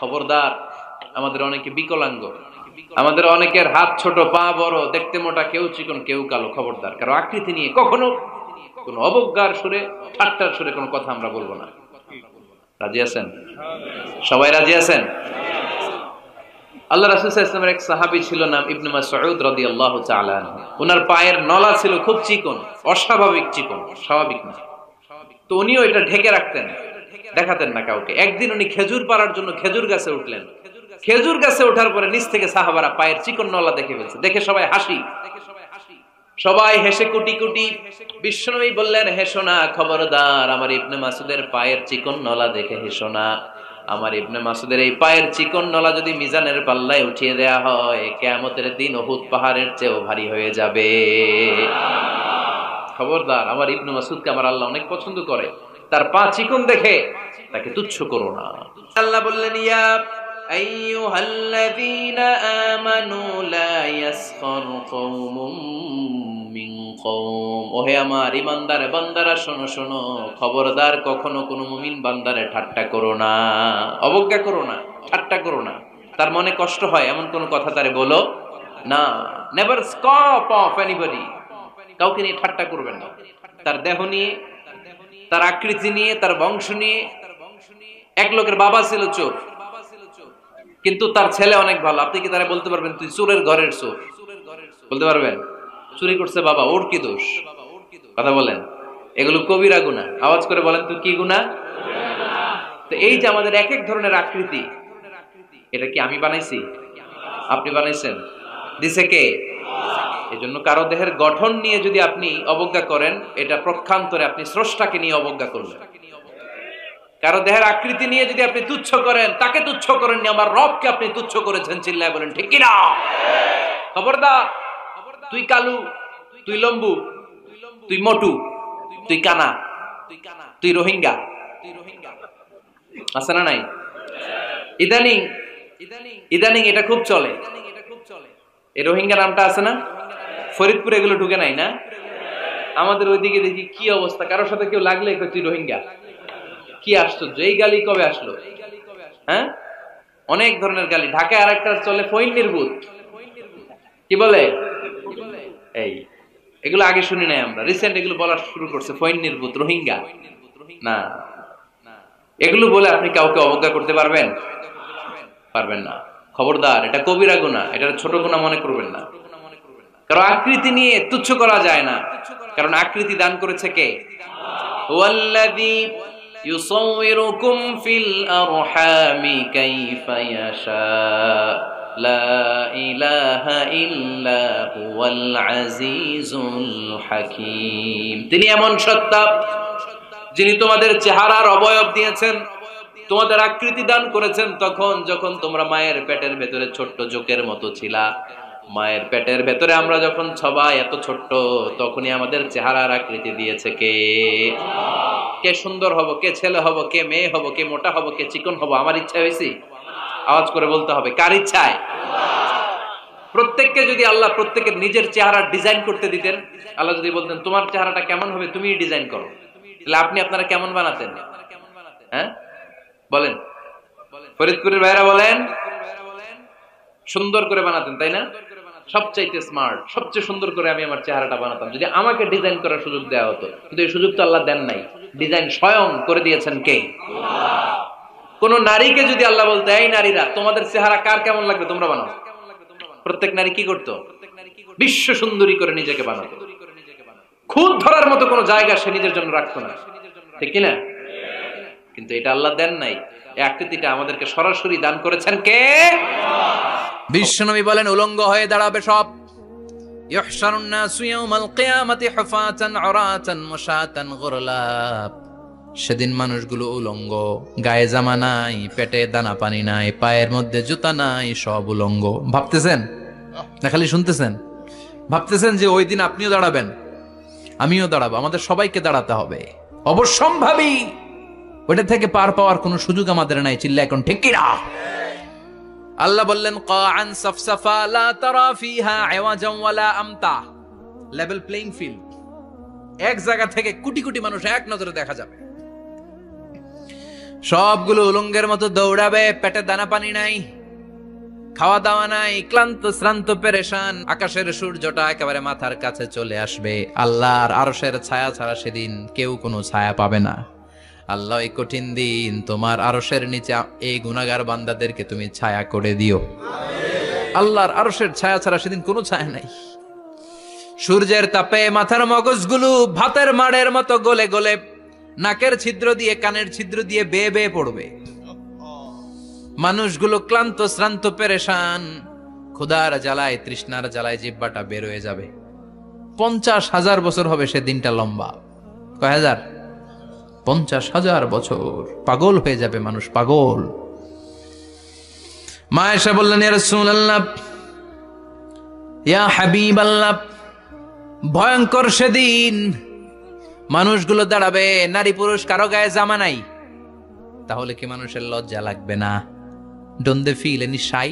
খবরদার, আমাদের অনেকে বিকলাঙ্গ, আমাদের অনেকের হাত ছোট, পা বড়, দেখতে মোটা, কেউ চিকন কেউ কালো। খবরদার, কারো আকৃতি নিয়ে কখনো কোন অবজ্ঞার সুরে, ঠাট্টার সুরে কোনো কথা আমরা বলবো না। রাজি আছেন? সবাই রাজি আছেন? আল্লাহ রাসূল সাল্লাল্লাহু আলাইহি ওয়াসাল্লামের এক সাহাবী ছিল, নাম ইবনে মাসউদ রাদিয়াল্লাহু তাআলা আনহু। ওনার পায়ের নলা ছিল খুব চিকন, অস্বাভাবিক চিকন, স্বাভাবিক না। তো উনিও এটা ঢেকে রাখতেন, দেখাতেন না কাউকে। একদিন উনি খেজুর পাড়ার জন্য খেজুর গাছে উঠলেন। খেজুর গাছে ওঠার পরে নিচ থেকে সাহাবারা পায়ের চিকন নলা দেখে ফেলছে। দেখে সবাই হাসি, সবাই হেসে কুটি কুটি। বিশ্বনবী বললেন, হেসো না, খবরদার, আমার ইবনে মাসউদের পায়ের চিকন নলা দেখে হেসো না। আমার ইবনে মাসউদের এই পায়ের চিকন নলা যদি মিজানের পাল্লায় উঠিয়ে দেয়া হয়, কিয়ামতের দিন উহুদ পাহাড়ের চেয়েও ভারী হয়ে যাবে। খবরদার, আমার ইবনে মাসউদকে আমার আল্লাহ অনেক পছন্দ করে, তার পা চিকন দেখে তাকে তুচ্ছ করো না। আল্লাহ বললেন, ইয়া আইয়ুহাল্লাযীনা আমানু লা ইয়াসখার কওমুম মিন কওম। ওহে আমার ঈমানদার বান্দারা, শোনো শোনো, খবরদার, কখনো কোনো মুমিন বান্দারে ঠাট্টা করো না, অবজ্ঞা করো না, ঠাট্টা করো না। তার মনে কষ্ট হয় এমন কোন কথা তারে বলো না। Never scoff of anybody. কাউকে নিয়ে ঠাট্টা করবেন না, তার দেহ নিয়ে, তার আকৃতি নিয়ে, তার বংশ নিয়ে। এক লোকের বাবা ছিল চোর, কিন্তু তার ছেলে অনেক ভালো। আপনি কি তারা বলতে পারবেন তুই চোরের ঘরের চোর? বলতে পারবেন? চুরি করছে বাবা, ওর কি দোষ? কথা বলেন। এগুলো কবিরা গুনাহ। আওয়াজ করে বলেন তো কি গুনাহ? তো এই যে আমাদের এক এক ধরনের আকৃতি, এটা কি আমি বানাইছি? আপনি বানাইছেন? দিছে কে? এজন্য কারো দেহের গঠন নিয়ে যদি আপনি অবজ্ঞা করেন, এটা প্রক্ষান্তরে আপনি স্রষ্টাকে নিয়ে অবজ্ঞা করলেন। কারো দেহের আকৃতি নিয়ে যদি আপনি তুচ্ছ করেন, তাকে তুচ্ছ করেননি, আমার রবকে আপনি তুচ্ছ করেছেন। চিল্লায় বলেন ঠিক কিনা? খবরদার, তুই কালু, তুই লম্বু, তুই মোটু, তুই কানা, তুই রোহিঙ্গা, আছে না নাই? ইদানিং ইদানিং এটা খুব চলে। এই রোহিঙ্গা নামটা আছে না? ফরিদপুরে এগুলো ঢুকে নাই না? আমাদের ওইদিকে দেখি কি অবস্থা, কারোর সাথে কেউ লাগলে তুই রোহিঙ্গা। কি আশ্চর্য, এই গালি কবে আসলো? হ্যাঁ, অনেক ধরনের গালি। ঢাকায় আরেকটা চলে ফইন্নির ভূত। কি বলে? এই এগুলো আগে শুনি নাই আমরা, রিসেন্ট এগুলো বলা শুরু করছে। ফইন্নির ভূত, রোহিঙ্গা না। এগুলো বলে আপনি কাউকে অবজ্ঞা করতে পারবেন? পারবেন না। খবরদার, এটা কবিরা গুনাহ, এটা ছোট গুনাহ মনে করবেন না। কারণ আকৃতি নিয়ে তুচ্ছ করা যায় না, কারণ আকৃতি দান করেছে কে? ওয়াল্লাযী ইউসাউইরুকুম ফিল আরহামি কাইফা ইয়াশা, লা ইলাহা ইল্লা হুয়াল আজিজুল হাকীম। তিনি এমন সত্তা, যিনি তোমাদের চেহারার অবয়ব দিয়েছেন, তোমাদের আকৃতি দান করেছেন তখন যখন তোমরা মায়ের পেটের ভেতরে ছোট্ট জোকের মতো ছিলা। মায়ের পেটের ভেতরে আমরা যখন সবাই এত ছোট্ট, তখনই আমাদের চেহারার আকৃতি দিয়েছে কে? কে সুন্দর হব, কে ছেলে হব, কে মেয়ে হব, কে মোটা হব, কে চিকন হব, আমার ইচ্ছা হয়েছে? আওয়াজ করে বলতে হবে, কার ইচ্ছায়? প্রত্যেককে যদি আল্লাহ প্রত্যেকের নিজের চেহারা ডিজাইন করতে দিতেন, আল্লাহ যদি বলতেন তোমার চেহারাটা কেমন হবে তুমি ডিজাইন করো, তাহলে আপনি আপনারা কেমন বানাতেন? হ্যাঁ বলেন, ফরিদপুরের ভাইরা বলেন, সুন্দর করে বানাতেন তাই না? সবচাইতে স্মার্ট, সবচেয়ে সুন্দর করে আমি আমার চেহারাটা বানাতাম যদি আমাকে ডিজাইন করার সুযোগ দেওয়া হতো। কিন্তু এই সুযোগ তো আল্লাহ দেন নাই। ডিজাইন স্বয়ং করে দিয়েছেন কে? কোন নারীকে যদি আল্লাহ বলতে, এই নারীরা তোমাদের চেহারা কার কেমন লাগবে তোমরা বানাও, প্রত্যেক নারী কি করতো? বিশ্ব সুন্দরী করে নিজেকে বানাতো। খুদ ধরার মতো কোনো জায়গা সে নিজের জন্য রাখতো না, ঠিক কিনা? কিন্তু এটা আল্লাহ দেন নাই। এই আকৃতিটা আমাদেরকে সরাসরি দান করেছেন কে? বিশ্বনবী বলেন, উলঙ্গ হয়ে দাঁড়াবে সব। ইহশারুন নাসু ইয়াউমাল কিয়ামাতি হুফাতান উরাতান মুশাতান গুরলা। সেদিন মানুষগুলো উলঙ্গ, গায়ে জামা নাই, পেটে দানা পানি নাই, পায়ের মধ্যে জুতা নাই, সব উলঙ্গ। ভাবতেছেন না খালি শুনতেছেন? ভাবতেছেন যে ওই দিন আপনিও দাঁড়াবেন, আমিও দাঁড়াবো, আমাদের সবাইকে দাঁড়াতে হবে। অবশ্যম্ভাবী, ওইটা থেকে পার পাওয়ার কোনো সুযোগ আমাদের নাই। চিল্লা এখন ঠিক কিনা? আল্লাহ বললেন, কাআন সাফসাফা লা তারা ফিহা আওয়াজান ওয়ালা আমতা। লেভেল প্লেইং ফিল্ড, এক জায়গা থেকে কোটি কোটি মানুষ এক নজরে দেখা যাবে। সবগুলো উলঙ্গের মতো দৌড়াবে, পেটে দানা পানি নাই, খাওয়া দাওয়া নাই, ক্লান্ত শ্রান্ত পেরেশান। আকাশের সূর্যটা একেবারে মাথার কাছে চলে আসবে। আল্লাহর আরশের ছায়া ছাড়া সেদিন কেউ কোনো ছায়া পাবে না। আল্লাহ এই কঠিন দিন তোমার আরশের নিচে এই গুনাহগার বান্দাদেরকে তুমি ছায়া করে দিও। আল্লাহর আরশের ছায়া ছাড়া সেদিন কোনো ছায়া নাই। সূর্যের তাপে মাথার মগজগুলো ভাতের মাড়ের মতো গলে গলে নাকের ছিদ্র দিয়ে কানের ছিদ্র দিয়ে বেয়ে বেয়ে পড়বে। মানুষগুলো ক্লান্ত শ্রান্ত পেরেশান, ক্ষুধার জ্বালায় তৃষ্ণার জ্বালায় জিহ্বাটা বের হয়ে যাবে। 50,000 বছর হবে সেদিনটা লম্বা। কয় হাজার? 50,000 বছর। পাগল হয়ে যাবে মানুষ, পাগল। মা আয়েশা বললেন, ইয়া রাসূলুল্লাহ, ইয়া হাবিবাল্লাহ, ভয়ঙ্কর সেদিন। মানুষগুলো দাঁড়াবে, নারী পুরুষ কারো গায়ে জামা নাই। তাহলে কি মানুষের লজ্জা লাগবে না? Don't they feel any shy,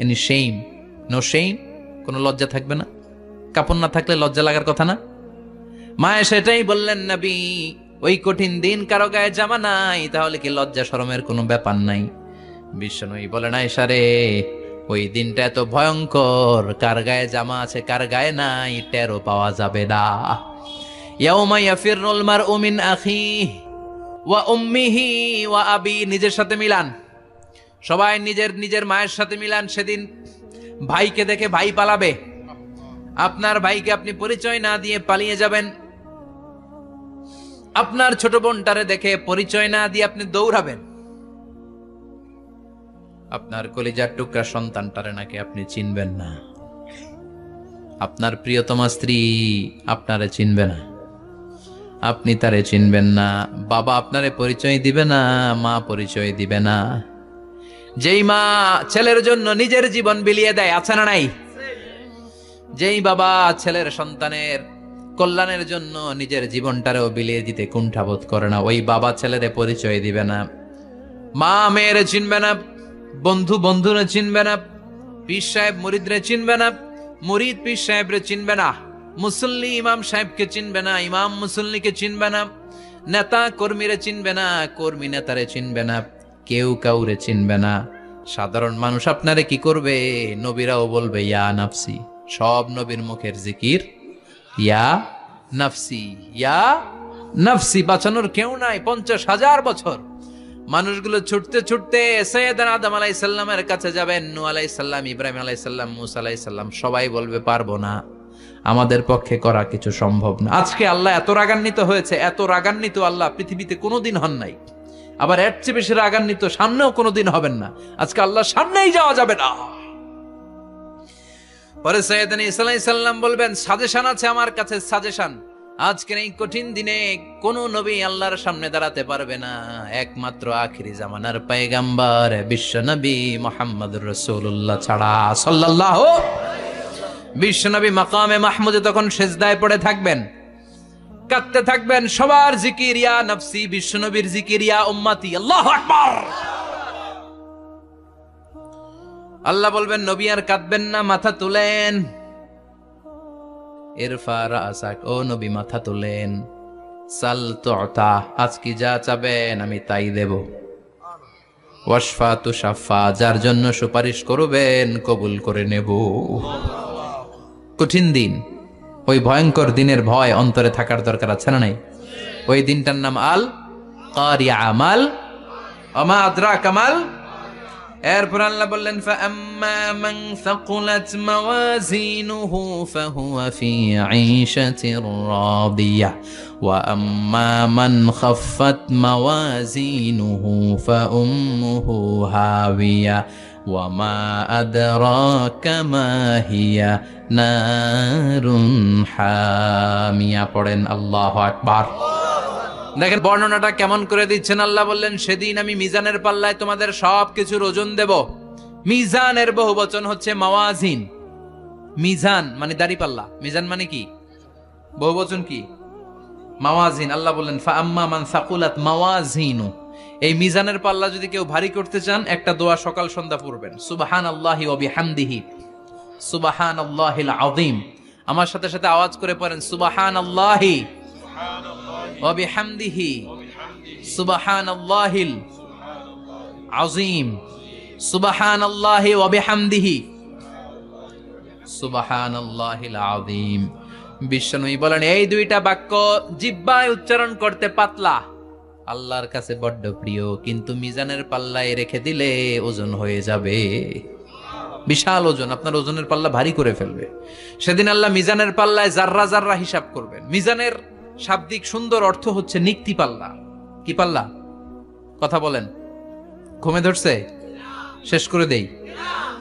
any shame? No shame, কোনো লজ্জা থাকবে না? কাপড় না থাকলে লজ্জা লাগার কথা না? মায়ে সেটাই বললেন, নবী, ওই কঠিন দিন কারো গায়ে জামা নাই, তাহলে কি লজ্জা শরমের কোনো ব্যাপার নাই? বিশ্বনবী বলেন, আয়েশা রে, ওই দিনটা এত ভয়ঙ্কর, কার গায়ে জামা আছে কার গায়ে নাই টেরও পাওয়া যাবে না। ইয়াউমা ইয়াফিরুল মারউ মিন আখিহি ওয়া উম্মিহি ওয়া আবি, নিজের সাথে মিলান, সবাই নিজের নিজের মায়ের সাথে মিলান। সেদিন ভাইকে দেখে ভাই পালাবে। আপনার ভাইকে আপনি পরিচয় না দিয়ে পালিয়ে যাবেন। আপনার ছোট বোনটারে দেখে পরিচয় না দিয়ে আপনি দৌড়াবেন। আপনার কলিজার টুকরা সন্তানটারে নাকি আপনি চিনবেন না। আপনার প্রিয়তমা স্ত্রী আপনারে চিনবে না, আপনি তারে চিনবেন না। বাবা আপনারে পরিচয় দিবে না, মা পরিচয় দিবে না। যেই মা ছেলের জন্য নিজের জীবন বিলিয়ে দেয়, আছে না নাই? যেই বাবা ছেলের সন্তানের কল্যাণের জন্য নিজের জীবনটারেও বিলিয়ে দিতে কুণ্ঠাবোধ করে না, ওই বাবা ছেলেরে পরিচয় দিবে না। মা মেয়েরে চিনবে না, বন্ধু বন্ধুরে চিনবে না, পীর সাহেব মুরিদরে চিনবে না, মুরিদ পীর সাহেবরে চিনবে না, মুসল্লি ইমাম সাহেবকে চিনবে না, ইমাম মুসল্লিকে চিনবে না, নেতা কর্মীরে চিনবে না, কর্মী নেতারে চিনবে না, কেউ কাউরে চিনবে না। সাধারণ মানুষ আপনারে কি করবে? নবীরাও বলবে ইয়া নাফসি। সব নবীর মুখের জিকির ইয়া নাফসি, ইয়া নাফসি। বাঁচানোর কেউ নাই। 50,000 বছর মানুষগুলো ছুটতে ছুটতে সৈয়দনা আদম আলাইহিস সালামের কাছে যাবেন, নূহ আলাইহিস সালাম, ইব্রাহিম আলাইহিস সালাম, মূসা আলাইহিস সালাম। সবাই বলবে পারবো না, আমাদের পক্ষে করা কিছু সম্ভব না। আজকে আল্লাহ এত রাগান্বিত হয়েছে, এত রাগান্বিত আল্লাহ পৃথিবীতে কোনোদিন হন নাই। আবার এর চেয়ে বেশি রাগান্বিত সামনেও কোনোদিন হবেন না। আজকে আল্লাহ সামনেই যাওয়া যাবে না। পরে সৈয়দনা ঈসা আলাইহিস সালাম বলবেন, সাজেশন আছে আমার কাছে, সাজেশন। আজকের এই কঠিন দিনে কোন নবী আল্লাহর সামনে দাঁড়াতে পারবে না, একমাত্র আখিরি জামানার পয়গম্বর বিশ্ব নবী মুহাম্মদুর রাসূলুল্লাহ ছাড়া সাল্লাল্লাহু। বিশ্ব নবী মাকামে মাহমুদে তখন সিজদায় পড়ে থাকবেন, কাঁদতে থাকবেন। সবার জিকির ইয়া নফসি, বিশ্ব নবীর জিকির ইয়া উম্মতি। আল্লাহু আকবার। আল্লাহ বলবেন, নবী আর কাঁদবেন না, মাথা তুলেন। ইরফা রাসাক, ও নবী মাথা তোলেন। সাল তুতা, আজকে যা চাবেন আমি তাই দেব। ওয়াশফা তুশাফা, যার জন্য সুপারিশ করবেন কবুল করে নেব। কঠিন দিন, ওই ভয়ঙ্কর দিনের ভয় অন্তরে থাকার দরকার আছে না নাই? ওই দিনটার নাম আল কারিয়া, আমাল আমা আদরাকা মাল। এরপর আল্লাহ বললেন, ফাআম্মা মান সাকুলাত মাওয়াজিনুহু ফাহুয়া ফি ঈশাতির রাদিয়াহ ওয়া আম্মা মান খাফফাত মাওয়াজিনুহু ফাউম্মুহু হাওিয়া ওয়া মা আদরাকা মা হিয়া নারুন হামিয়া। পড়েন আল্লাহু আকবার। দেখেন বর্ণনাটা কেমন করে দিচ্ছেন আল্লাহ। বললেন, সেদিন আমি মিজানের পাল্লায় তোমাদের সবকিছুর ওজন দেব। মিজানের বহুবচন হচ্ছে মাওয়াজিন। মিজান মানে দাড়ি পাল্লা, মিজান মানে কি? বহুবচন কি? মাওয়াজিন। আল্লাহ বললেন, ফাআম্মা মান সাকুলাত মাওয়াজিনু, এই মিজানের পাল্লা যদি কেউ ভারী করতে চান, একটা দোয়া সকাল সন্ধ্যা পড়বেন, সুবহানাল্লাহি ওয়া বিহামদিহি সুবহানাল্লাহিল আযীম। আমার সাথে সাথে আওয়াজ করে পড়েন, সুবহানাল্লাহি ওয়া বিহামদিহি সুবহানাল্লাহিল আযীম, সুবহানাল্লাহি ওয়া বিহামদিহি সুবহানাল্লাহিল আযীম। বিশ্বনবী বলেন এই দুইটা বাক্য জিহ্বায় উচ্চারণ করতে পাতলা, আল্লাহর কাছে বড্ড প্রিয়, কিন্তু মিজানের পাল্লায় রেখে দিলে ওজন হয়ে যাবে, বিশাল ওজন, আপনার ওজনের পাল্লা ভারী করে ফেলবে। সেদিন আল্লাহ মিজানের পাল্লায় জাররা জাররা হিসাব করবেন। মিজানের শাব্দিক সুন্দর অর্থ হচ্ছে নিক্তি পাল্লা। কি পাল্লা? কথা বলেন, ঘুমে ধরছে? শেষ করে দেই,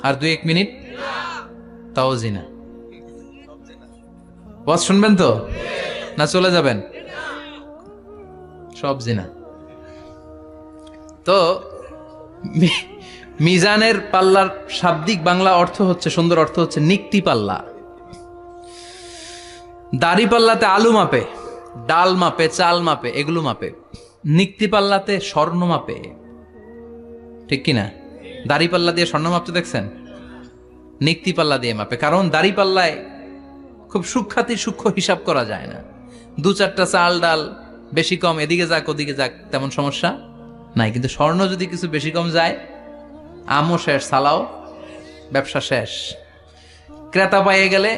আর 2-1 মিনিট, তাও জিনা। ওয়াজ শুনবেন তো না চলে যাবেন? সব জিনা। তো মিজানের পাল্লার শাব্দিক বাংলা অর্থ হচ্ছে, সুন্দর অর্থ হচ্ছে নিক্তি পাল্লা। দাড়ি পাল্লাতে আলু মাপে, ডাল মাপে, চাল মাপে, এগুলো মাপে। নিক্তি পাল্লাতে স্বর্ণ মাপে, ঠিক কিনা? দাড়ি পাল্লা দিয়ে স্বর্ণ মাপতে দেখছেন? নিক্তি পাল্লা দিয়ে মাপে, কারণ দাড়ি পাল্লায় খুব সূক্ষ্ম হিসাব করা যায় না। 2-4টা চাল ডাল বেশি কম এদিকে যাক ওদিকে যাক তেমন সমস্যা নাই, কিন্তু স্বর্ণ যদি কিছু বেশি কম যায়, আমও শেষ, সালাও, ব্যবসা শেষ। ক্রেতা পাইয়ে গেলে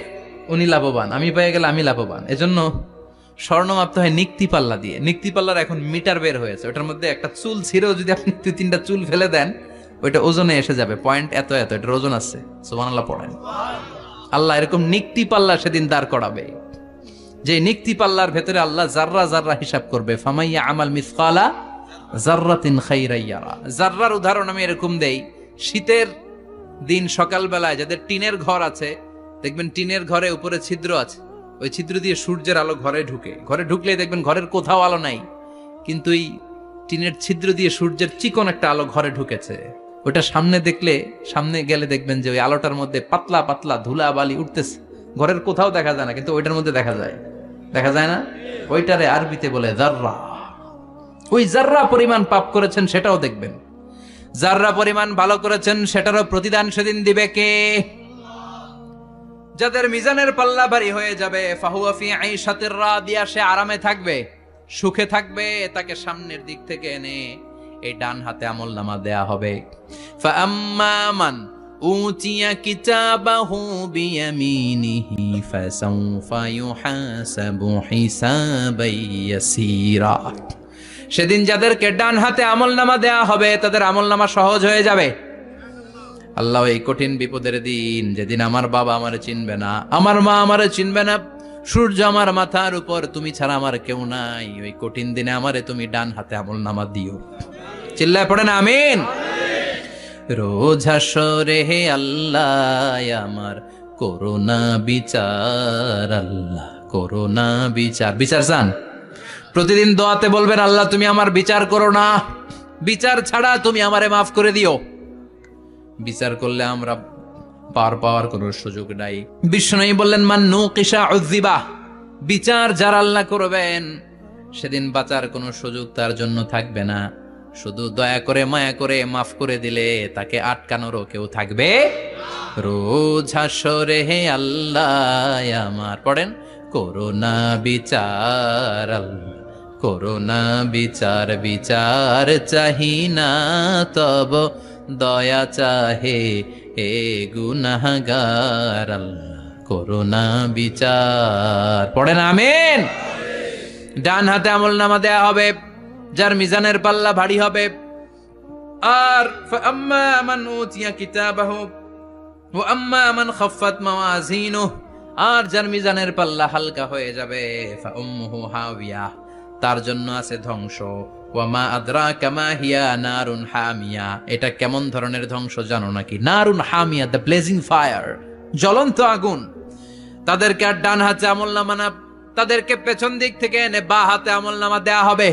উনি লাভবান, আমি পাইয়ে গেলে আমি লাভবান। এজন্য স্বর্ণ মাপতে হয় নিক্তি পাল্লা দিয়ে। নিক্তি পাল্লার এখন মিটার বের হয়েছে, ওটার মধ্যে একটা চুল ছিঁড়েও যদি আপনি 2-3টা চুল ফেলে দেন, ওইটা ওজনে এসে যাবে, পয়েন্ট এত এত, এটার ওজন আছে। সুবহানাল্লাহ পড়েন। আল্লাহ এরকম নিক্তি পাল্লা সেদিন দাঁড় করাবে, যে নিক্তি পাল্লার ভেতরে আল্লাহ জাররা জাররা হিসাব করবে। ফামাইয়া আমাল মিসকালা জাররাতিন খাইরান ইয়ারা। জাররার উদাহরণ আমি এরকম দেই, শীতের দিন সকালবেলায় যাদের টিনের ঘর আছে, দেখবেন টিনের ঘরে উপরে ছিদ্র আছে, ওই ছিদ্র দিয়ে সূর্যের আলো ঘরে ঢুকে। ঘরে ঢুকলেই দেখবেন ঘরের কোথাও আলো নাই, কিন্তু এই টিনের ছিদ্র দিয়ে সূর্যের চিকন একটা আলো ঘরে ঢুকেছে। ওটা সামনে দেখলে, সামনে গেলে দেখবেন যে ওই আলোটার মধ্যে পাতলা পাতলা ধুলা বালি উঠতেছে, ঘরের কোথাও দেখা যায় না, কিন্তু ওইটার মধ্যে দেখা যায়। দেখা যায় না? ওইটারে আরবিতে বলে জাররা। ওই জাররা পরিমাণ পাপ করেছেন সেটাও দেখবেন, জাররা পরিমাণ ভালো করেছেন সেটারও প্রতিদান সেদিন দিবে কে? যাদের মিজানের পাল্লা ভারী হয়ে যাবে, ফাহুয়া ফি আইশাতির রাদিয়া, সে আরামে থাকবে, সুখে থাকবে। তাকে সামনের দিক থেকে এনে এই ডান হাতে আমলনামা দেয়া হবে। ফাআম্মা মান উতিয়া কিতাবাহু বিয়ামিনিহি ফাসাউফা ইউহাসাবু হিসাবান ইয়াসীরা। সেদিন যাদেরকে ডান হাতে আমলনামা দেয়া হবে, তাদের আমলনামা সহজ হয়ে যাবে। আল্লাহ, এই কঠিন বিপদের দিন, যেদিন আমার বাবা আমারে চিনবে না, আমার মা আমারে চিনবে না, সূর্য আমার মাথার উপর, তুমি ছাড়া আমার কেউ নাই, ওই কঠিন দিনে আমারে তুমি ডান হাতে আমলনামা দিও। চিল্লায় পড়েন আমিন। রোজ হাসরে হে আল্লাহ আমার করোনা বিচার, আল্লাহ করোনা বিচার। বিচার চান? প্রতিদিন দোয়াতে বলবেন, আল্লাহ তুমি আমার বিচার করো না, বিচার ছাড়া তুমি আমারে মাফ করে দিও। বিচার করলে আমরা পার পাওয়ার কোনো সুযোগ নাই। বিষ্ণু বললেন, মান নুকিশা উযিবা, বিচার যারা আল্লাহ করবেন সেদিন বাঁচার কোনো সুযোগ তার জন্য থাকবে না। শুধু দয়া করে মায়া করে মাফ করে দিলে তাকে আটকানোরও কেউ থাকবে। রোজ হাসরে হে আল্লাহ আমার, পড়েন, করোনা বিচার, আল্লাহ করোনা বিচার, বিচার চাহি না তব দয়া চাহে হে গুনাহগার, আল্লাহ করোনা বিচার। পড়েন আমিন। ডান হাতে আমলনামা দেয়া হবে যার মিজানের পাল্লা ভারী হবে। আর ফাআম্মা মান উতিয়া কিতাবাহু ওয়া আম্মা মান খাফফাত মাওয়াজিনুহু, আর যার মিজানের পাল্লা হালকা হয়ে যাবে, ফাউম্মুহু হাওিয়া, তার জন্য আছে ধ্বংস। ওয়া মা আদরাকা মা হিয়া নারুন হামিয়া, এটা কেমন ধরনের ধ্বংস জানো নাকি? নারুন হামিয়া, দ্য ব্লেজিং ফায়ার, জ্বলন্ত আগুন। তাদেরকে আর ডান হাতে আমলনামা না, তাদেরকে পেছন দিক থেকে এনে বা হাতে আমলনামা দেয়া হবে।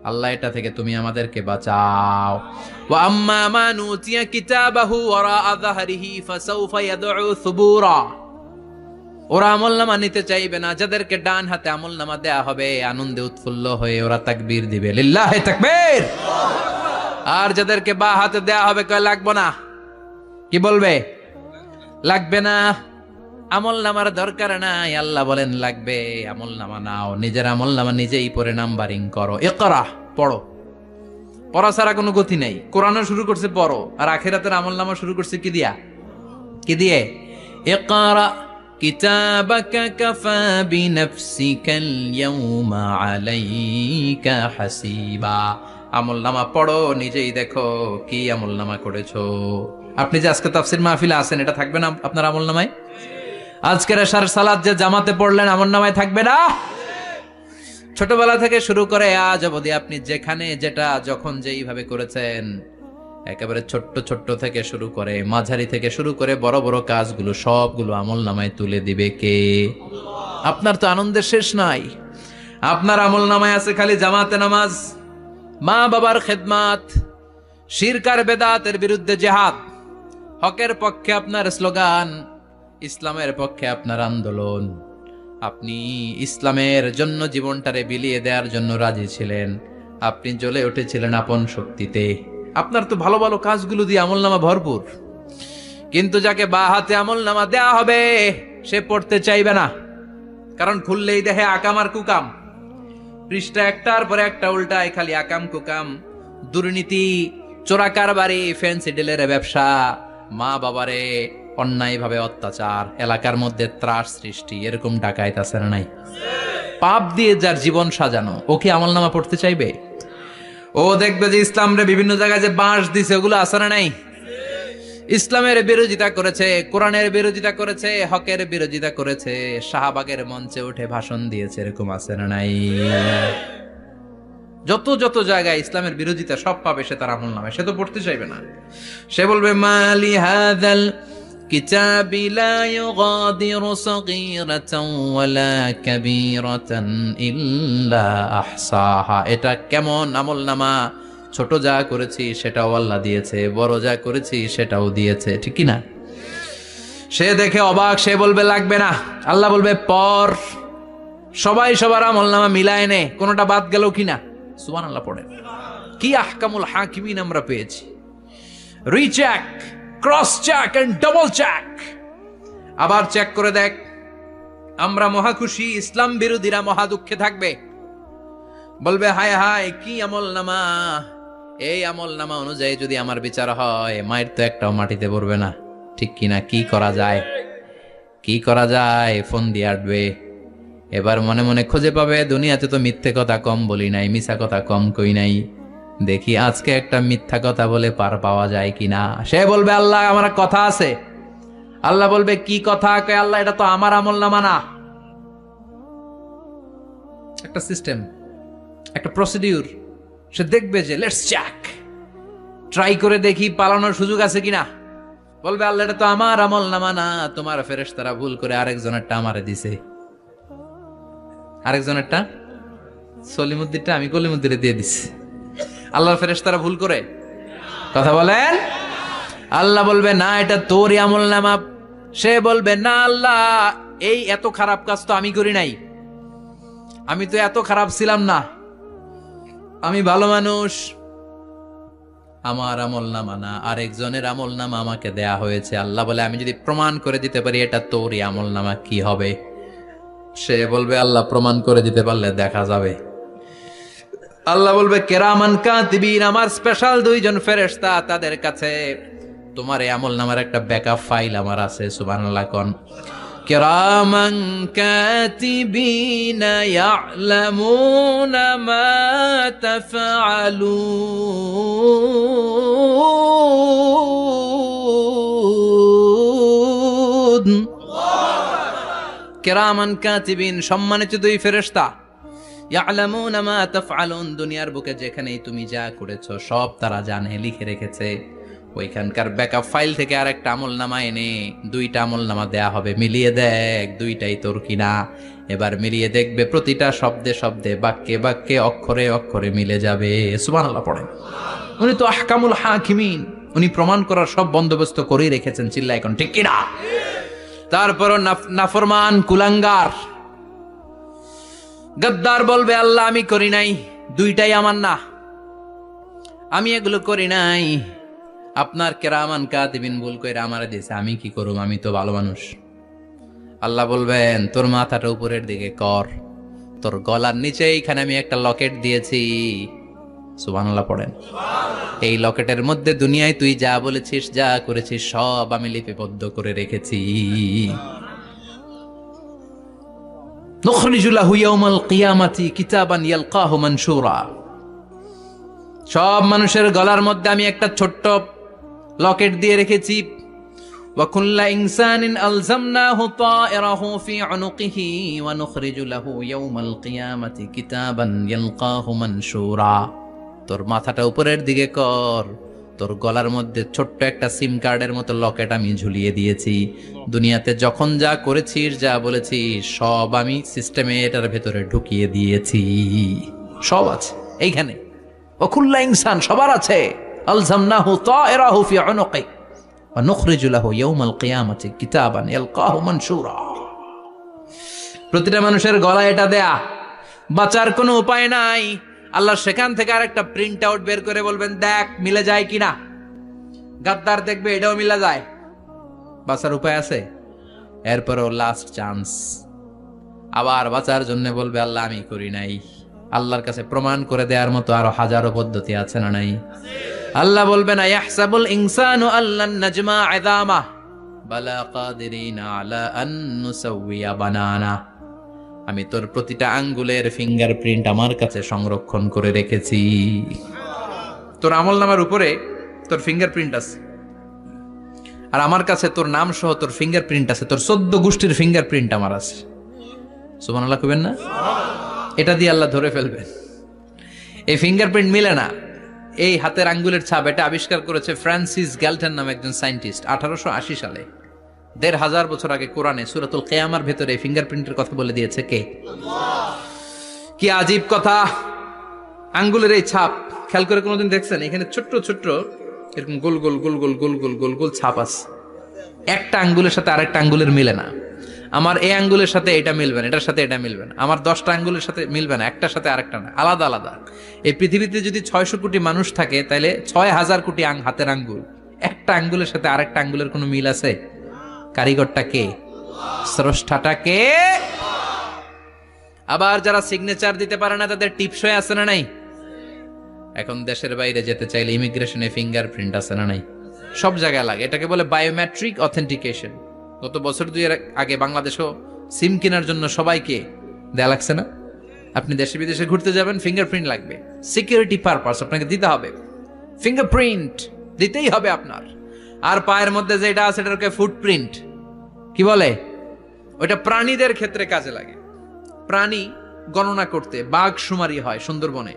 আল্লাহ, এটা থেকে তুমি আমাদেরকে বাঁচাও। ওয়া আম্মা মান উতিয়া কিতাবাহু ওয়ারাআ যাহরিহি ফাসাউফা ইয়াদউ সুবুরা, ওরা আমলনামা নিতে চাইবে না। যাদেরকে ডান হাতে আমলনামা দেয়া হবে, আনন্দে উৎফুল্ল হয়ে ওরা তাকবীর দিবে, লিল্লাহি তাকবীর। আর যাদেরকে বা হাতে দেয়া হবে, কয় লাগবে না, কি বলবে? লাগবে না, আমলনামার দরকার নাই। আল্লাহ বলেন লাগবে, আমলনামা নাও, নিজের আমলনামা নিজেই পড়ে নাম্বারিং করো। ইকরা, পড়ো। পড়া ছাড়া কোনো গতি নাই। কোরআনও শুরু করছে পড়ো, আর আখিরাতের আমলনামা শুরু করছে কি দিয়া? কি দিয়ে? ইকরা কিতাবাকা কাফা বিনাফসিকাল ইয়াউমা আলাইকা হাসিবা। আমলনামা পড়ো, নিজেই দেখো কি আমলনামা করেছো। আপনি যে আজকে তাফসীর মাহফিলে আছেন, এটা থাকবে না আপনার আমলনামায়? আজকের এশার সালাত যে জামাতে পড়লেন, আমলনামায় থাকবে না? ছোটবেলা থেকে শুরু করে আজ অবধি আপনি যেখানে যেটা যখন যেইভাবে করেছেন, একেবারে ছোট্ট ছোট্ট থেকে শুরু করে মাঝারি থেকে শুরু করে বড় বড় কাজগুলো সবগুলো আমলনামায় তুলে দিবে কে? আপনার তো আনন্দের শেষ নাই। আপনার আমলনামায় আছে খালি জামাতে নামাজ, মা বাবার খেদমাত, শিরক আর বেদাতের বিরুদ্ধে জিহাদ, হকের পক্ষে আপনার স্লোগান, ইসলামের পক্ষে আপনার আন্দোলন। আপনি ইসলামের জন্য জীবনটারে বিলিয়ে দেওয়ার জন্য রাজি ছিলেন। আপনি জ্বলে উঠেছিলেন আপন শক্তিতে। আপনার তো ভালো ভালো কাজগুলো দিয়ে আমলনামা ভরপুর। কিন্তু যাকে বা হাতে আমলনামা দেয়া হবে সে পড়তে চাইবে না, কারণ খুললেই দেখে আকাম আর কুকাম। পৃষ্ঠা একটার পরে একটা উল্টায়, খালি আকাম কুকাম, দুর্নীতি, চোরা কারবারি, ফ্যান্সি ডিলের ব্যবসা, মা বাবারে অন্যায় ভাবে অত্যাচার, এলাকার মধ্যে ত্রাস সৃষ্টি, এরকম ডাকাইত আছে না নাই? পাপ দিয়ে যার জীবন সাজানো, ও কি আমলনামা পড়তে চাইবে? ও দেখবে যে ইসলামরে বিভিন্ন জায়গায় যে বাঁশ দিছে, ওগুলো আছে না নাই? ইসলামের বিরোধিতা করেছে, কোরআনের বিরোধিতা করেছে, হকের বিরোধিতা করেছে, শাহবাগের মঞ্চে উঠে ভাষণ দিয়েছে, এরকম আছে না নাই? যত যত জায়গায় ইসলামের বিরোধিতা সব পাবে সে তার আমলনামায়। সে তো পড়তে চাইবে না। সে বলবে মালি হাযাল কিতাবি লা ইউগাদিরু সাগীরাতান ওয়ালা কাবীরাতান ইল্লা আহসাহা। এটা কেমন আমলনামা? ছোট যা করেছি সেটাও আল্লাহ দিয়েছে, বড় যা করেছি সেটাও দিয়েছে, ঠিক কি না? সে দেখে অবাক, সে বলবে লাগবে না। আল্লাহ বলবে পর। সবাই সবার আমলনামা মিলায় নে, কোনটা বাদ গেল কিনা। সুবহানাল্লাহ পড়ে। কি আহকামুল হাকিমিন আমরা পেয়েছি। Recheck, cross check and double check. আবার চেক করে দেখ। আমরা মহা খুশি, ইসলাম বিরোধীরা মহা দুঃখে থাকবে। বলবে হায় হায় কি আমলনামা, এই আমলনামা অনুযায়ী যদি আমার বিচার হয়, মায়ের তো একটাও মাটিতে পড়বে না, ঠিক কিনা? কি করা যায়? কি করা যায়? ফোন দিয়ে আটবে। এবার মনে মনে খুঁজে পাবে, দুনিয়াতে তো মিথ্যে কথা কম বলি নাই, মিছা কথা কম কই নাই, দেখি আজকে একটা মিথ্যা কথা বলে পার পাওয়া যায় কিনা। সে বলবে আল্লাহ আমার কথা আছে। আল্লাহ বলবে কি কথা? আল্লাহ এটা তো আমার আমলনামা না। একটা সিস্টেম, একটা প্রসিডিউর। সে দেখবে যে লেটস চেক, ট্রাই করে দেখি পালানোর সুযোগ আছে কিনা। বলবে আল্লাহ এটা তো আমার আমলনামা না, তোমার ফেরেশতারা ভুল করে আরেকজনেরটা আমারে দিছে। আরেকজনেরটা সলিমুদ্দিনটা আমি কলিমুদ্দিনে দিয়ে দিছি। আল্লাহর ফেরেশতারা ভুল করে কথা বলেন? আল্লাহ বলবে না এটা তোরই আমলনামা। সে বলবে না আল্লাহ, এই এত খারাপ কাজ তো আমি করি নাই, আমি তো এত খারাপ ছিলাম না, আমি ভালো মানুষ। আমার আমলনামা না, আরেকজনের আমলনামা আমাকে দেয়া হয়েছে। আল্লাহ বলে আমি যদি প্রমাণ করে দিতে পারি এটা তোরই আমলনামা, কি হবে? সে বলবে আল্লাহ প্রমাণ করে দিতে পারলে দেখা যাবে। আল্লাহ বলবে কেরামান কাতিবিন, আমার স্পেশাল দুইজন ফেরেশতা, তাদের কাছে তোমার এই আমলনামার একটা ব্যাকআপ ফাইল আমার আছে। সুবহানাল্লাহ কোন। কেরামান কাতিবিন ইয়ালামুনা মা তাফআলুন। কেরামান কাতিবিন, সম্মানিত দুই ফেরেশতা, ইয়ালামুনা মা তাফআলুন, দুনিয়ার বুকে যেখানেই তুমি যা করেছো সব তারা জানে, লিখে রেখেছে। ওইখানকার ব্যাকআপ ফাইল থেকে আরেকটা আমলনামা এনে দুইটা আমলনামা দেয়া হবে, মিলিয়ে দেখ দুইটাই তোর কিনা। এবার মিলিয়ে দেখবে প্রতিটা শব্দে শব্দে, বাক্যে বাক্যে, অক্ষরে অক্ষরে মিলে যাবে। সুবহানাল্লাহ পড়েন। উনি তো আহকামুল হাকিমিন, উনি প্রমাণ করার সব বন্দোবস্ত করেই রেখেছেন। চিল্লায় এখন ঠিক কিনা? তারপরও নাফরমান কুলাঙ্গার গদ্দার বলবে আল্লাহ আমি করি নাই, দুইটাই আমার না, আমি এগুলো করি নাই। আপনার কেরামান কাতিবিন ভুল কইরা আমারে দিয়েছে, আমি কি করব? আমি তো ভালো মানুষ। আল্লাহ বলবেন তোর মাথাটা উপরের দিকে কর, তোর গলার নিচে এইখানে আমি একটা লকেট দিয়েছি, সুবহানাল্লাহ পড়েন। এই লকেটের মধ্যে দুনিয়ায় তুই যা বলেছিস, যা করেছিস, সব আমি লিপিবদ্ধ করে রেখেছি। নুখরিজু লাহু ইয়াউমাল কিয়ামাতি কিতাবান ইয়ালকাহু মানশুরা। সব মানুষের গলার মধ্যে আমি একটা ছোট্ট লকেট দিয়ে রেখেছি। ওয়া কুল্লা ইনসানিন আলজামনাহু তায়রাহু ফি উনুকিহি ওয়া নুখরিজু লাহু ইয়াউমাল কিয়ামাতি কিতাবান ইয়ালকাহু মানশুরা। তোর মাথাটা উপরের দিকে কর, তোর গলার মধ্যে ছোট্ট একটা সিম কার্ডের মতো লকেট আমি ঝুলিয়ে দিয়েছি। দুনিয়াতে যখন যা করেছিস, যা বলেছিস, সব আমি সিস্টেমে এটার ভেতরে ঢুকিয়ে দিয়েছি। সব আছে এইখানে। ওয়াকুল্লা ইনসান, সবার আছে। আলজামনাহু তায়রাহু ফি উনুকি ওয়া নুখরিজু লাহু ইয়াউমাল কিয়ামাতি কিতাবান ইয়ালকাহু মানশুরা। প্রতিটা মানুষের গলায় এটা দেয়া, বাঁচার কোনো উপায় নাই। আল্লাহ সেখান থেকে আরেকটা প্রিন্ট আউট বের করে বলবেন, দেখ মিলে যায় কিনা। গাদ্দার দেখবে এটাও মিলে যায়, বাঁচার উপায় আছে। এরপরও লাস্ট চান্স, আবার বাঁচার জন্য বলবে আল্লাহ আমি করি নাই। আল্লাহর কাছে প্রমাণ করে দেওয়ার মতো আরো হাজারো পদ্ধতি আছে না নাই? আল্লাহ বলবেন ইয়াহসাবুল ইনসানু আল্লান নাজমা ইযামা বালা কাদিরিনা আলা আন নুসাউইয়া বানানা। আমি তোর প্রতিটা আঙ্গুলের ফিঙ্গারপ্রিন্ট আমার কাছে সংরক্ষণ করে রেখেছি। তোর আমলনামার উপরে তোর ফিঙ্গারপ্রিন্ট আছে, আর আমার কাছে তোর নাম সহ তোর ফিঙ্গারপ্রিন্ট আছে। তোর 14 গোষ্ঠীর ফিঙ্গারপ্রিন্ট আমার আছে। সুবহানাল্লাহ কইবেন না? এটা দিয়ে আল্লাহ ধরে ফেলবেন। এই ফিঙ্গারপ্রিন্ট মিলে না, এই হাতের আঙ্গুলের ছাপ, এটা আবিষ্কার করেছে ফ্রান্সিস গ্যালটন নামে একজন সায়েন্টিস্ট 1880 সালে। 1500 বছর আগে কোরআনে সূরাতুল কিয়ামার ভেতরে ফিঙ্গারপ্রিন্টের কথা বলে দিয়েছে কে? কি আজীব কথা! আঙ্গুলের এই ছাপ খেয়াল করে কোনোদিন দেখছেন? এখানে ছোট্ট ছোট্ট এরকম গোল গোল গোল গোল গোল গোল গোল গোল ছাপ আছে। একটা আঙ্গুলের সাথে আরেকটা আঙ্গুলের মিলে না। আমার এই আঙ্গুলের সাথে এটা মিলবে না, এটার সাথে এটা মিলবে না। আমার 10টা আঙ্গুলের সাথে মিলবে না, একটার সাথে আরেকটা না, আলাদা আলাদা। এই পৃথিবীতে যদি 600 কোটি মানুষ থাকে, তাহলে 6000 কোটি হাতের আঙ্গুল। একটা আঙ্গুলের সাথে আরেকটা আঙ্গুলের কোনো মিল আছে? কারিগরটা কে? স্রষ্টাটা কে? আবার যারা সিগনেচার দিতে পারে না, তাদের টিপসই আছে না নাই? এখন দেশের বাইরে যেতে চাইলে ইমিগ্রেশনে ফিঙ্গারপ্রিন্ট আছে না নাই? সব জায়গায় লাগে। এটাকে বলে বায়োমেট্রিক অথেন্টিকেশন। গত বছর 2 আগে বাংলাদেশও সিম কেনার জন্য সবাইকে দেয়া লাগছে না? আপনি দেশে বিদেশে ঘুরতে যাবেন, ফিঙ্গারপ্রিন্ট লাগবে। সিকিউরিটি পারপাস আপনাকে দিতে হবে, ফিঙ্গারপ্রিন্ট দিতেই হবে আপনার। আর পায়ের মধ্যে যেটা আছে এটাকে ফুটপ্রিন্ট কি বলে? ওইটা প্রাণীদের ক্ষেত্রে কাজে লাগে। প্রাণী গণনা করতে বাঘ শুমারি হয় সুন্দরবনে।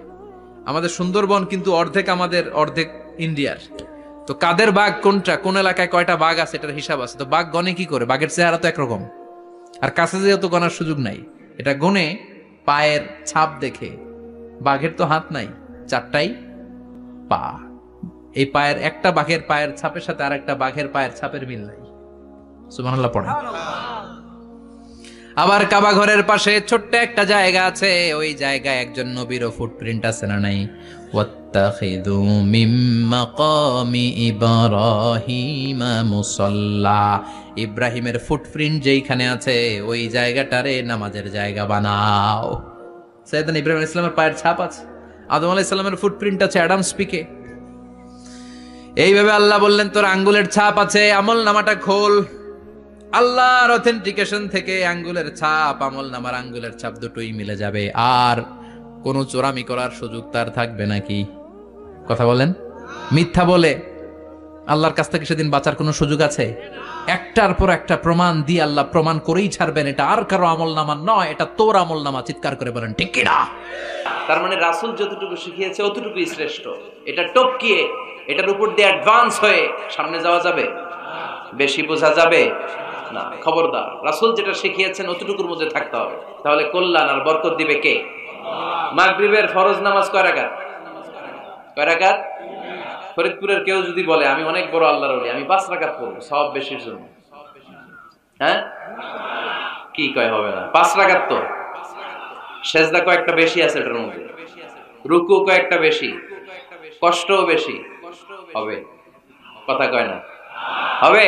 আমাদের সুন্দরবন কিন্তু অর্ধেক আমাদের, অর্ধেক ইন্ডিয়ার। তো কাদের বাঘ কোনটা, কোন এলাকায় কয়টা বাঘ আছে এটার হিসাব আছে। তো বাঘ গনে কি করে? বাঘের চেহারা তো একরকম, আর কাছে যেহেতু গনার সুযোগ নাই, এটা গনে পায়ের ছাপ দেখে। বাঘের তো হাত নাই, 4টাই পা। এই পায়ের একটা বাঘের পায়ের ছাপের সাথে আর একটা বাঘের পায়ের ছাপের মিল নাই। সুবহানাল্লাহ পড়েন। আবার কাবা ঘরের পাশে ছোট্ট একটা জায়গা আছে, ওই জায়গায় একজন নবীরও ফুটপ্রিন্ট আছে না নাই? ওয়াত্তাখিযু মিম মাকামি ইব্রাহিমা মুসাল্লা। ইব্রাহিমের ফুটপ্রিন্ট যেইখানে আছে, ওই জায়গাটারে নামাজের জায়গা বানাও। সাইয়েদনা ইব্রাহিম আলাইহিস সালামের পায়ের ছাপ আছে, আদম আলাইহিস সালামের ফুটপ্রিন্ট আছে অ্যাডামস পিকে। এইভাবে আল্লাহ বললেন তোর আঙ্গুলের ছাপ আছে, আমল নামাটা খোল। আল্লাহর অথেন্টিকেশন থেকে আঙ্গুলের ছাপ, আমল নামার আঙ্গুলের ছাপ দুটোই মিলে যাবে। আর কোনো চোরামি করার সুযোগ তার থাকবে নাকি? কথা বলেন। মিথ্যা বলে আল্লাহর কাছ থেকে সেদিন বাঁচার কোনো সুযোগ আছে? একটার পর একটা প্রমাণ দিয়ে আল্লাহ প্রমাণ করেই ছাড়বেন, এটা আর কারো আমল নামা নয়, এটা তোর আমল নামা। চিৎকার করে বলেন ঠিক কিনা? তার মানে রাসূল যতটুকু শিখিয়েছে অতটুকুই শ্রেষ্ঠ। এটা টপকিয়ে, এটার উপর দিয়ে অ্যাডভান্স হয়ে সামনে যাওয়া যাবে? বেশি বোঝা যাবে না। খবরদার, রাসূল যেটা শিখিয়েছেন অতটুকুর মধ্যে থাকতে হবে। তাহলে কল্যাণ আর বরকত দিবে কে? মাগরিবের ফরজ নামাজ কয় রাকাত? কয় রাকাত? ফরিদপুরের কেউ যদি বলে আমি অনেক বড় আল্লাহর ওলি, আমি 5 রাকাত পড়ব সওয়াব বেশির জন্য, হ্যাঁ কি কয়? হবে না। 5 রাকাত তো সেজদা কয়েকটা বেশি আছে, এটার মধ্যে রুকু কয়েকটা বেশি, কষ্টও বেশি। হবে? কথা কয় না। হবে?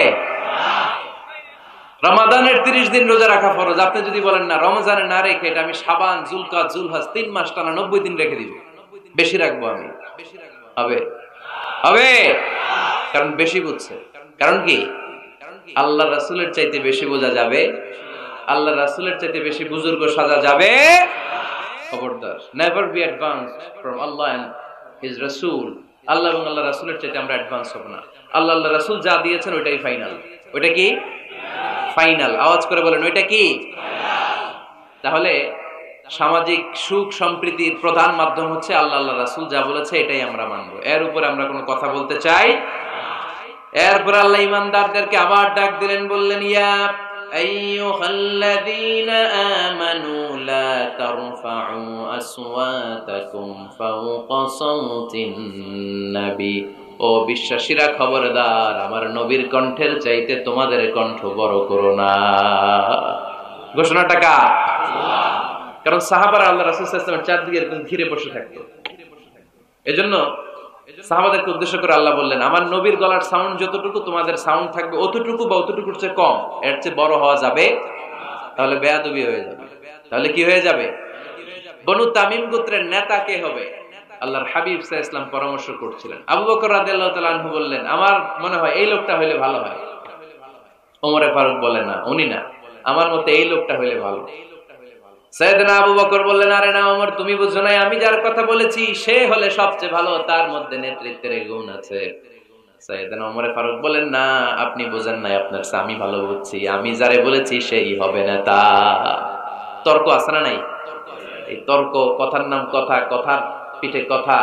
রমাদানের 30 দিন রোজা রাখা ফরজ। আপনি যদি বলেন না রমজানে না রেখে এটা আমি শাবান, জুলকাদ, জুলহজ 3 মাস টানা 90 দিন রেখে দিব, বেশি রাখবো আমি, হবে হবে, কারণ বেশি বুঝছে। কারণ কি? আল্লাহ রাসূলের চাইতে বেশি বোঝা যাবে, আল্লাহ রাসূলের চাইতে বেশি বুজুর্গ সাজা যাবে। খবরদার, never be advanced from Allah and his রাসূল। আল্লাহ এবং আল্লাহ রাসূলের চাইতে আমরা অ্যাডভান্স হব না। আল্লাহ আল্লাহ রাসূল যা দিয়েছেন ওইটাই ফাইনাল। ওইটা কি ফাইনাল? আওয়াজ করে বলেন, ওইটা কি? তাহলে সামাজিক সুখ সম্প্রীতির প্রধান মাধ্যম হচ্ছে আল্লাহ আল্লাহ রাসূল যা বলেছে এটাই আমরা মানবো, এর উপরে আমরা কোনো কথা বলতে চাই। এরপর আল্লাহ ঈমানদারদেরকে আবার ডাক দিলেন, বললেন, ইয়া আইয়ুহাল্লাযীনা আমানু লা তারফাউ আসওয়াতাকুম ফাওকা সাওতিন নবী। ও বিশ্বাসীরা, খবরদার, আমার নবীর কণ্ঠের চাইতে তোমাদের কণ্ঠ বড় করো না। ঘোষণাটা কার? কারণ সাহাবারা আল্লাহ রাসূল সাল্লাল্লাহু আলাইহি ওয়াসাল্লামের চারদিকে এরকম ঘিরে বসে থাকতো। এজন্য সাহাবাদেরকে উদ্দেশ্য করে আল্লাহ বললেন, আমার নবীর গলার সাউন্ড যতটুকু তোমাদের সাউন্ড থাকবে অতটুকু বা অতটুকুর চেয়ে কম, এর চেয়ে বড় হওয়া যাবে তাহলে বেয়াদবি হয়ে যাবে। তাহলে কি হয়ে যাবে? বনু তামিম গোত্রের নেতা কে হবে? আল্লাহর হাবিব সাল্লাল্লাহু আলাইহি ওয়াসাল্লাম পরামর্শ করছিলেন। আবু বকর রাদিয়াল্লাহু তাআলা আনহু বললেন, আমার মনে হয় এই লোকটা হইলে ভালো হয়। ওমর ফারুক বলে, না, উনি না, আমার মতে এই লোকটা হইলে ভালো। সাইয়েদনা আবু বকর বললেন, আরে না ওমর, তুমি বুঝছো না, আমি যার কথা বলেছি সে হলে সবচেয়ে ভালো, তার মধ্যে নেতৃত্বের গুণ আছে। সাইয়েদনা ওমর ফারুক বলেন, না, আপনি বুঝেন নাই, আপনার আমি ভালো বুঝছি, আমি যারে বলেছি সেই হবে নেতা। তর্ক আছে না নাই? এই তর্ক, কথার নাম কথা, কথার পিঠে কথা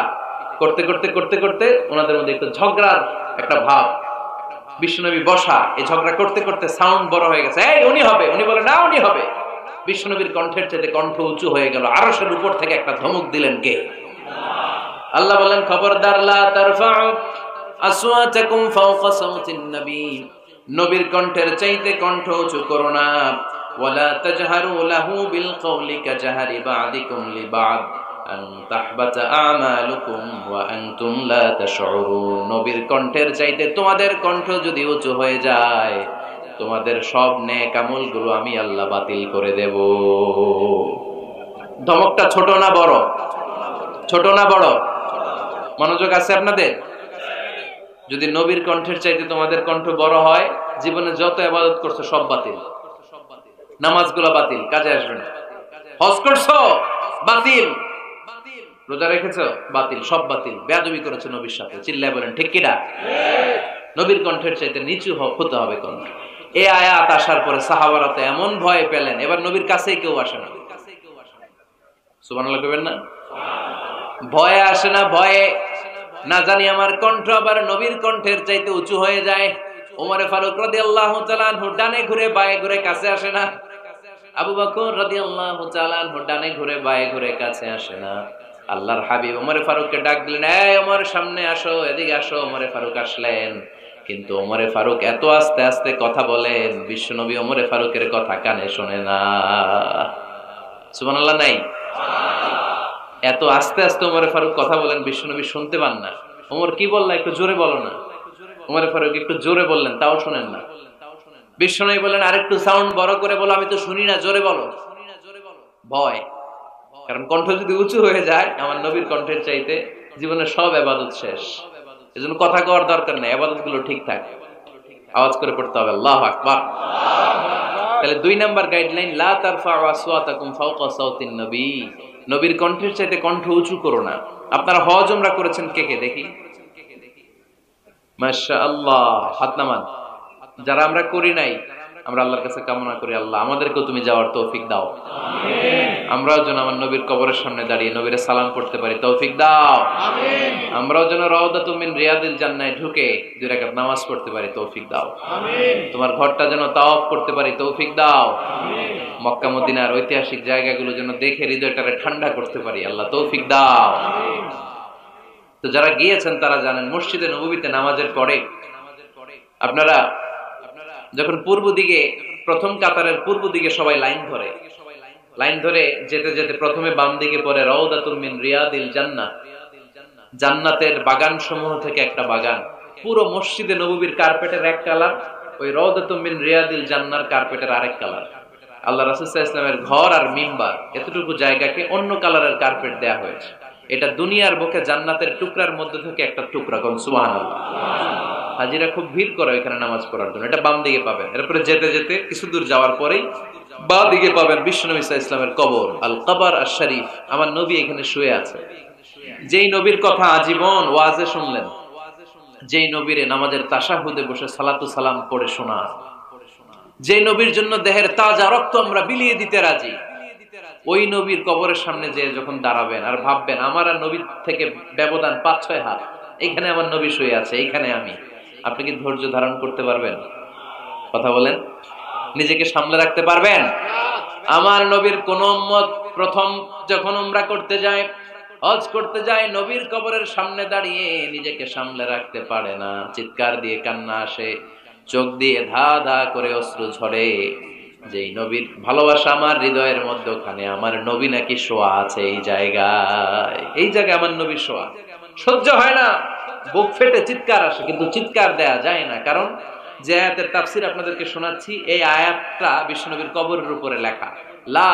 করতে করতে করতে করতে ওনাদের মধ্যে একটু ঝগড়ার একটা ভাব। বিশ্বনবী বসা, এই ঝগড়া করতে করতে সাউন্ড বড় হয়ে গেছে, এই উনি হবে, উনি বলে না উনি হবে। বিশ্বনবীর কণ্ঠের চাইতে কণ্ঠ উঁচু হয়ে গেল, আরশের উপর থেকে একটা ধমক দিলেন কে? আল্লাহ বলেন, খবরদার, লা তারফাউ আসওয়াতাকুম ফাওকা সাওতিন নবী, নবীর কণ্ঠের চাইতে কণ্ঠ উঁচু করো না। ওয়ালা তাজহারু লাহু বিল কওলি কাজহারি বা'দিকুম লিবা'দ আন তাহবাতা আমালুকুম ওয়া আনতুম লা তাশউরুন। নবীর কণ্ঠের চাইতে তোমাদের কণ্ঠ যদি উঁচু হয়ে যায়, তোমাদের সব নেক আমলগুলো আমি আল্লাহ বাতিল করে দেব। ধমকটা ছোট না বড়? ছোট না বড়? মনোযোগ আছে আপনাদের? যদি নবীর কণ্ঠের চাইতে তোমাদের কণ্ঠ বড় হয়, জীবনে যত ইবাদত করছো সব বাতিল, নামাজগুলো বাতিল, কাজে আসবে না। হজ করছো বাতিল, রোজা রেখেছো বাতিল, সব বাতিল। বেয়াদবি করেছো নবীর সাথে, চিল্লায় বলেন ঠিক কিনা? নবীর কণ্ঠের চাইতে নিচু হতে হবে কণ্ঠ। এই আয়াত আসার পরে সাহাবারা তো এমন ভয় পেলেন, এবার নবীর কাছেই কেউ আসে না। সুবহানাল্লাহ কইবেন না? ভয়ে আসে না, ভয়ে না জানি আমার কণ্ঠ আবার নবীর কণ্ঠের চাইতে উঁচু হয়ে যায়। ওমর ফারুক রাদিয়াল্লাহু তাআলা আনহু ডানে ঘুরে বায়ে ঘুরে কাছে আসে না। আবু বকর রাদিয়াল্লাহু তাআলা আনহু ডানে ঘুরে বায়ে ঘুরে কাছে আসে না। আল্লাহর হাবিব ওমর ফারুককে ডাক দিলেন, এই ওমর, সামনে আসো, এদিকে আসো। ওমর ফারুক আসলেন, কিন্তু ওমর ফারুক এত আস্তে আস্তে কথা বলেন, বিশ্বনবী ওমর ফারুকের কথা কানে শোনে না। সুবহানাল্লাহ নাই? এত আস্তে আস্তে ওমর ফারুক কথা বলেন, বিশ্বনবী শুনতে পান না। ওমর কি বললা, একটু জোরে বলো না। ওমর ফারুক একটু জোরে বললেন, তাও শুনেন না। বিশ্বনবী বলেন, আরেকটু সাউন্ড বড় করে বলো, আমি তো শুনি না, জোরে বলো। ভয়, কারণ কণ্ঠ যদি উঁচু হয়ে যায় আমার নবীর কণ্ঠের চাইতে, জীবনের সব ইবাদত শেষ। এজন্য কথা কওয়ার দরকার নেই, ইবাদত গুলো ঠিক থাকে, আওয়াজ করে পড়তে হবে আল্লাহু আকবার। তাহলে 2 নাম্বার গাইডলাইন, লা তারফাউ আসওয়াতাকুম ফাওকা সাওতিন নবী, নবীর কণ্ঠের চাইতে কণ্ঠ উঁচু করো না। আপনারা হজ উমরা করেছেন কে কে দেখি? মাশাআল্লাহ, হাত নামান। যারা আমরা করি নাই, আমরা আল্লাহর কাছে কামনা করি, আল্লাহ আমাদেরকেও তুমি যাওয়ার তৌফিক দাও। আমিন। আমরাও যেন আমার নবীর কবরের সামনে দাঁড়িয়ে নবীরে সালাম করতে পারি, তৌফিক দাও। আমিন। আমরাও যেন রাউদাতুম মিন রিয়াদিল জান্নাহে ঢুকে 2 রাকাত নামাজ পড়তে পারি, তৌফিক দাও। আমিন। তোমার ঘরটা যেন তাওয়াফ করতে পারি, তৌফিক দাও। আমিন। মক্কা মদিনার ঐতিহাসিক জায়গাগুলো যেন দেখে হৃদয়টারে ঠান্ডা করতে পারি, আল্লাহ তৌফিক দাও। আমিন। তো যারা গিয়েছেন তারা জানেন, মসজিদে নববীতে নামাজের পরে আপনারা যখন পূর্ব দিকে, প্রথম কাতারের পূর্ব দিকে সবাই লাইন ধরে যেতে যেতে প্রথমে বাম দিকে পড়ে রাউদাতুম মিন রিয়াদিল জান্নাহ, জান্নাতের বাগান সমূহ থেকে একটা বাগান। পুরো মসজিদে নববীর কার্পেটের এক কালার, ওই রাউদাতুম মিন রিয়াদিল জান্নাহর কার্পেটের আরেক কালার। আল্লাহ রাসূল সাল্লাল্লাহু আলাইহি ওয়াসাল্লামের ঘর আর মিম্বার এতটুকু জায়গাকে অন্য কালারের কার্পেট দেয়া হয়েছে। এটা দুনিয়ার বুকে জান্নাতের টুকরার মধ্যে থেকে একটা টুকরা, কোন সুবহানাল্লাহ। হাজিরা খুব ভিড় করে এখানে নামাজ পড়ার জন্য। এটা বাম দিকে পাবেন, এরপরে যেতে যেতে কিছু দূর যাওয়ার পরেই বাঁ দিকে পাবেন বিশ্বনবী সাল্লাল্লাহু আলাইহি ওয়াসাল্লামের কবর, আল কবর আশ শরীফ। আমার নবী এখানে শুয়ে আছে। যেই নবীর কথা আজীবন ওয়াজে শুনলেন, যেই নবীরে নামাজের তাশাহুদে বসে সালাতু সালাম পড়ে শোনা, যেই নবীর জন্য দেহের তাজা রক্ত আমরা বিলিয়ে দিতে রাজি, ওই নবীর কবরের সামনে যে যখন দাঁড়াবেন আর ভাববেন আমার আর নবীর থেকে ব্যবধান 5-6 হাত, এখানে আমার নবী শুয়ে আছে, এইখানে আমি, আপনি কি ধৈর্য ধারণ করতে পারবেন? কথা বলেন, নিজেকে সামলে রাখতে পারবেন? আমার নবীর কোন উম্মত প্রথম যখন উমরা করতে যায়, হজ করতে যায়, নবীর কবরের সামনে দাঁড়িয়ে নিজেকে সামলে রাখতে পারে না, চিৎকার দিয়ে কান্না আসে, চোখ দিয়ে ধা ধা করে অশ্রু ঝরে। যেই নবীর ভালোবাসা আমার হৃদয়ের মধ্যে, ওখানে আমার নবী নাকি শোয়া আছে এই জায়গায়, এই জায়গায় আমার নবী শোয়া। সহ্য হয় না, বুক ফেটে চিৎকার আসে, কিন্তু চিৎকার দেয়া যায় না। কারণ যে আয়াতের তাফসীর আপনাদেরকে শোনাচ্ছি, এই আয়াতটা বিশ্বনবীর কবরের উপরে লেখা, লা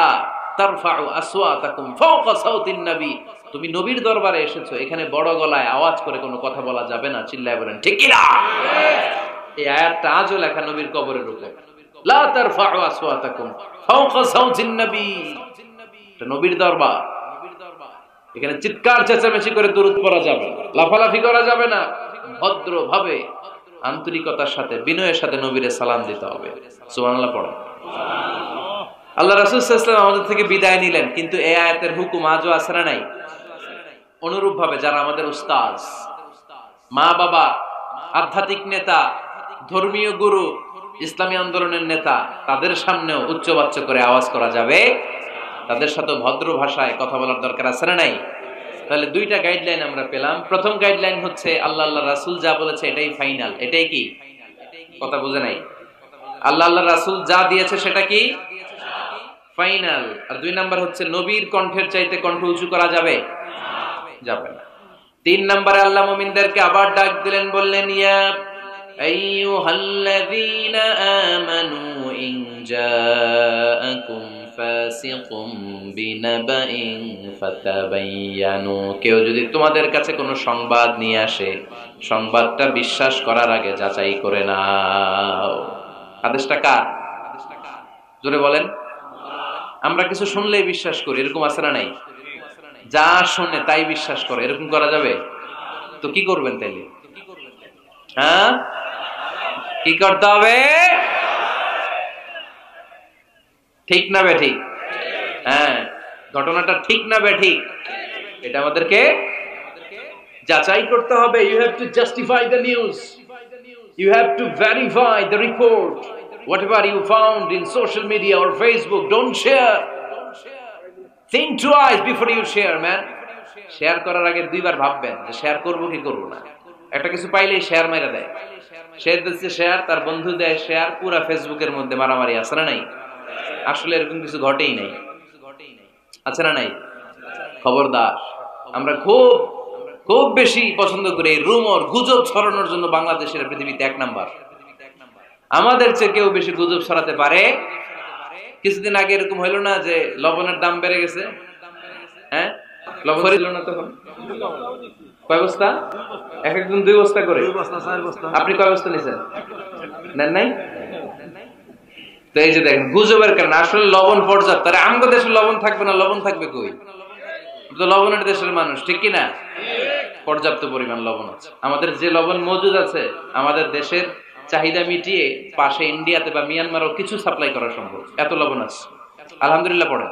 তারফাউ আসওয়াতাকুম ফাওকা সাউতিন নবী। তুমি নবীর দরবারে এসেছো, এখানে বড় গলায় আওয়াজ করে কোনো কথা বলা যাবে না। চিল্লায় বলেন ঠিক কি না? এই আয়াতটা আজও লেখা নবীর কবরের উপরে, লা তারফাউ আসওয়াতাকুম ফাওকা সাউতিন নবী। এটা নবীর দরবার, এখানে চিৎকার চেঁচামেচি করে দুরূদ পড়া যাবে না, লাফালাফি করা যাবে না। ভদ্রভাবে আন্তরিকতার সাথে বিনয়ের সাথে নবীরে সালাম দিতে হবে। সুবহানাল্লাহ পড়েন। আল্লাহ রাসূল সাল্লাল্লাহু আলাইহি ওয়াসাল্লাম আমাদের থেকে বিদায় নিলেন, কিন্তু এই আয়াতের হুকুম আজও আছে না নাই? অনুরূপ ভাবে যারা আমাদের উস্তাদ, মা বাবা, আধ্যাত্মিক নেতা, ধর্মীয় গুরু, ইসলামী আন্দোলনের নেতা, তাদের সামনেও উচ্চবাচ্য করে আওয়াজ করা যাবে, তাদের সাথে ভদ্র ভাষায় কথা বলার দরকার আছে না নাই? তাহলে দুইটা গাইডলাইন আমরা পেলাম। প্রথম গাইডলাইন হচ্ছে আল্লাহ রাসূল যা বলেছে এটাই ফাইনাল। এটাই কি? কথা বুঝে নাই? আল্লাহ রাসূল যা দিয়েছে সেটা কি ফাইনাল। আর 2 নাম্বার হচ্ছে নবীর কণ্ঠের চাইতে কণ্ঠ উঁচু করা যাবে যাবে না। 3 নম্বরে আল্লাহ মুমিনদেরকে আবার ডাক দিলেন, বললেন ইয়া আইয়ুহাল্লাযীনা আমানু ইন জাআকুম ফাসিকুম বিনাবাইন ফাতাবায়ানু। কেউ যদি তোমাদের কাছে কোনো সংবাদ নিয়ে আসে, সংবাদটা বিশ্বাস করার আগে যাচাই করে নাও। আদেশটা কার? জোরে বলেন। আমরা কিছু শুনলেই বিশ্বাস করি, এরকম আছে না নাই? যা শুনে তাই বিশ্বাস করে, এরকম করা যাবে? তো কি করবেন তাইলে? হ্যাঁ, কি করতে হবে? ঠিক না বে ঠিক? হ্যাঁ, ঘটনাটা ঠিক না বে ঠিক, এটা আমাদেরকে যাচাই করতে হবে। You have to justify the news, you have to verify the report. Whatever you found in social media or Facebook, don't share. Think twice before you share, man. Share করার আগে 2 বার ভাববেন যে শেয়ার করব কি করব না। একটা কিছু পাইলেই শেয়ার মাইরা দেয়, শেয়ার দিচ্ছে শেয়ার, তার বন্ধু দেয় শেয়ার, পুরো ফেসবুকের মধ্যে মারামারি আছে না নাই? আসলে এরকম কিছু ঘটেই নাই, আছে না নাই? খবরদার, আমরা খুব বেশি পছন্দ করি এই রুমর, গুজব ছড়ানোর জন্য বাংলাদেশের পৃথিবীতে 1 নাম্বার। আমাদের চেয়ে কেউ বেশি গুজব ছড়াতে পারে। কিছুদিন আগে এরকম হইলো না যে লবণের দাম বেড়ে গেছে? হ্যাঁ, লবণ ছিল না তখন? কয় বস্তা? এক একজন 2 বস্তা করে। আপনি কয় বস্তা নিছেন? নেন নাই? তো এই যে দেখেন গুজবের কারণে আসলে লবণ পর্যাপ্ত। আরে আমগো দেশে লবণ থাকবে না, লবণ থাকবে কই? তো লবণের দেশের মানুষ, ঠিক কি না? পর্যাপ্ত পরিমাণ লবণ আছে। আমাদের যে লবণ মজুদ আছে, আমাদের দেশের চাহিদা মিটিয়ে পাশে ইন্ডিয়াতে বা মিয়ানমারও কিছু সাপ্লাই করা সম্ভব, এত লবণ আছে। আলহামদুলিল্লাহ পড়ে।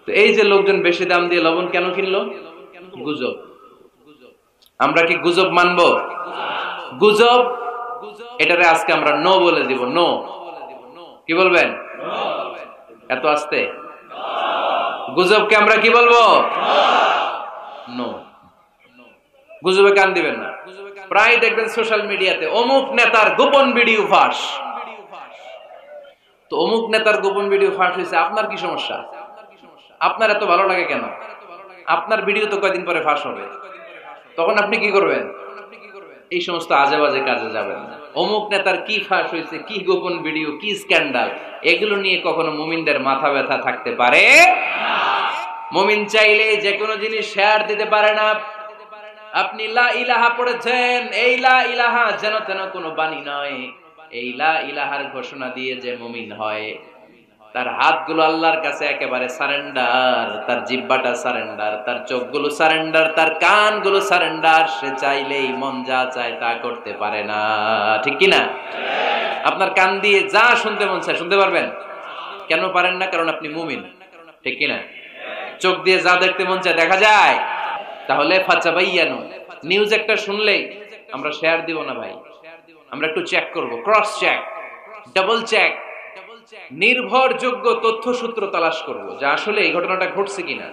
তো এই যে লোকজন বেশি দাম দিয়ে লবণ কেন কিনলো? গুজব। আমরা কি গুজব মানবো? গুজব, এটারে আজকে আমরা নো বলে দিব। নো। কি বলবেন? এত আস্তে? গুজবকে আমরা কি বলবো? নো। গুজবে কান দিবেন না। প্রায় দেখবেন সোশ্যাল মিডিয়াতে অমুক নেতার গোপন ভিডিও ফাঁস। তো অমুক নেতার গোপন ভিডিও ফাঁস হয়েছে, আপনার কি সমস্যা? আপনার এত ভালো লাগে কেন? আপনার ভিডিও তো কয়েকদিন পরে ফাঁস হবে, তখন আপনি কি করবেন? এই সমস্ত আজে বাজে কাজে যাবেন না। অমুক নেতার কি ফাঁস হয়েছে, কি গোপন ভিডিও, কি স্ক্যান্ডাল, এগুলো নিয়ে কখনো মুমিনদের মাথা ব্যথা থাকতে পারে না। মুমিন চাইলে যে কোনো জিনিস শেয়ার দিতে পারে না। আপনি লা ইলাহা পড়েছেন, এই লা ইলাহা যেন তেন কোনো বাণী নয়। এই লা ইলাহার ঘোষণা দিয়ে যে মুমিন হয়, তার হাতগুলো আল্লাহর কাছে একেবারে সারেন্ডার, তার জিহ্বাটা সারেন্ডার, তার চোখগুলো সারেন্ডার, তার কানগুলো সারেন্ডার। সে চাইলেই মন যা চায় তা করতে পারে না, ঠিক কি না? আপনার কান দিয়ে যা শুনতে মন চায় শুনতে পারবেন? কেন পারেন না? কারণ আপনি মুমিন, ঠিক কি না? চোখ দিয়ে যা দেখতে মন চায় দেখা যায়। তাহলে ফাতাবাইয়ানু, নিউজ একটা শুনলেই আমরা শেয়ার দিব না ভাই, আমরা একটু চেক করব, ক্রস চেক, ডাবল চেক, নির্ভরযোগ্য তথ্যসূত্র তালাশ করব যে আসলে এই ঘটনাটা ঘটছে কিনা।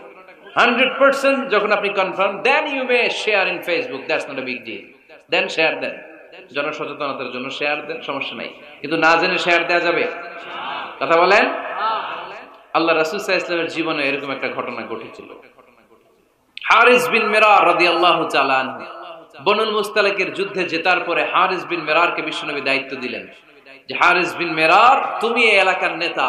100% যখন আপনি confirm, then you may share in Facebook, that's not a big deal. Then share দেন, জনসচেতনতার জন্য শেয়ার দেন, সমস্যা নাই। কিন্তু না জেনে শেয়ার দেওয়া যাবে? কথা বলেন। আল্লাহ রাসূল সাল্লাল্লাহু আলাইহি ওয়াসাল্লামের জীবনে এরকম একটা ঘটনা ঘটেছিল। হারিস বিন মিরার রাদিয়াল্লাহু তাআলা আনহু বনুল মুস্তালিকের যুদ্ধে জেতার পরে হারিস বিন মিরারকে বিশ্বনবী দায়িত্ব দিলেন যে হারিস বিন মিরার, তুমি এই এলাকার নেতা,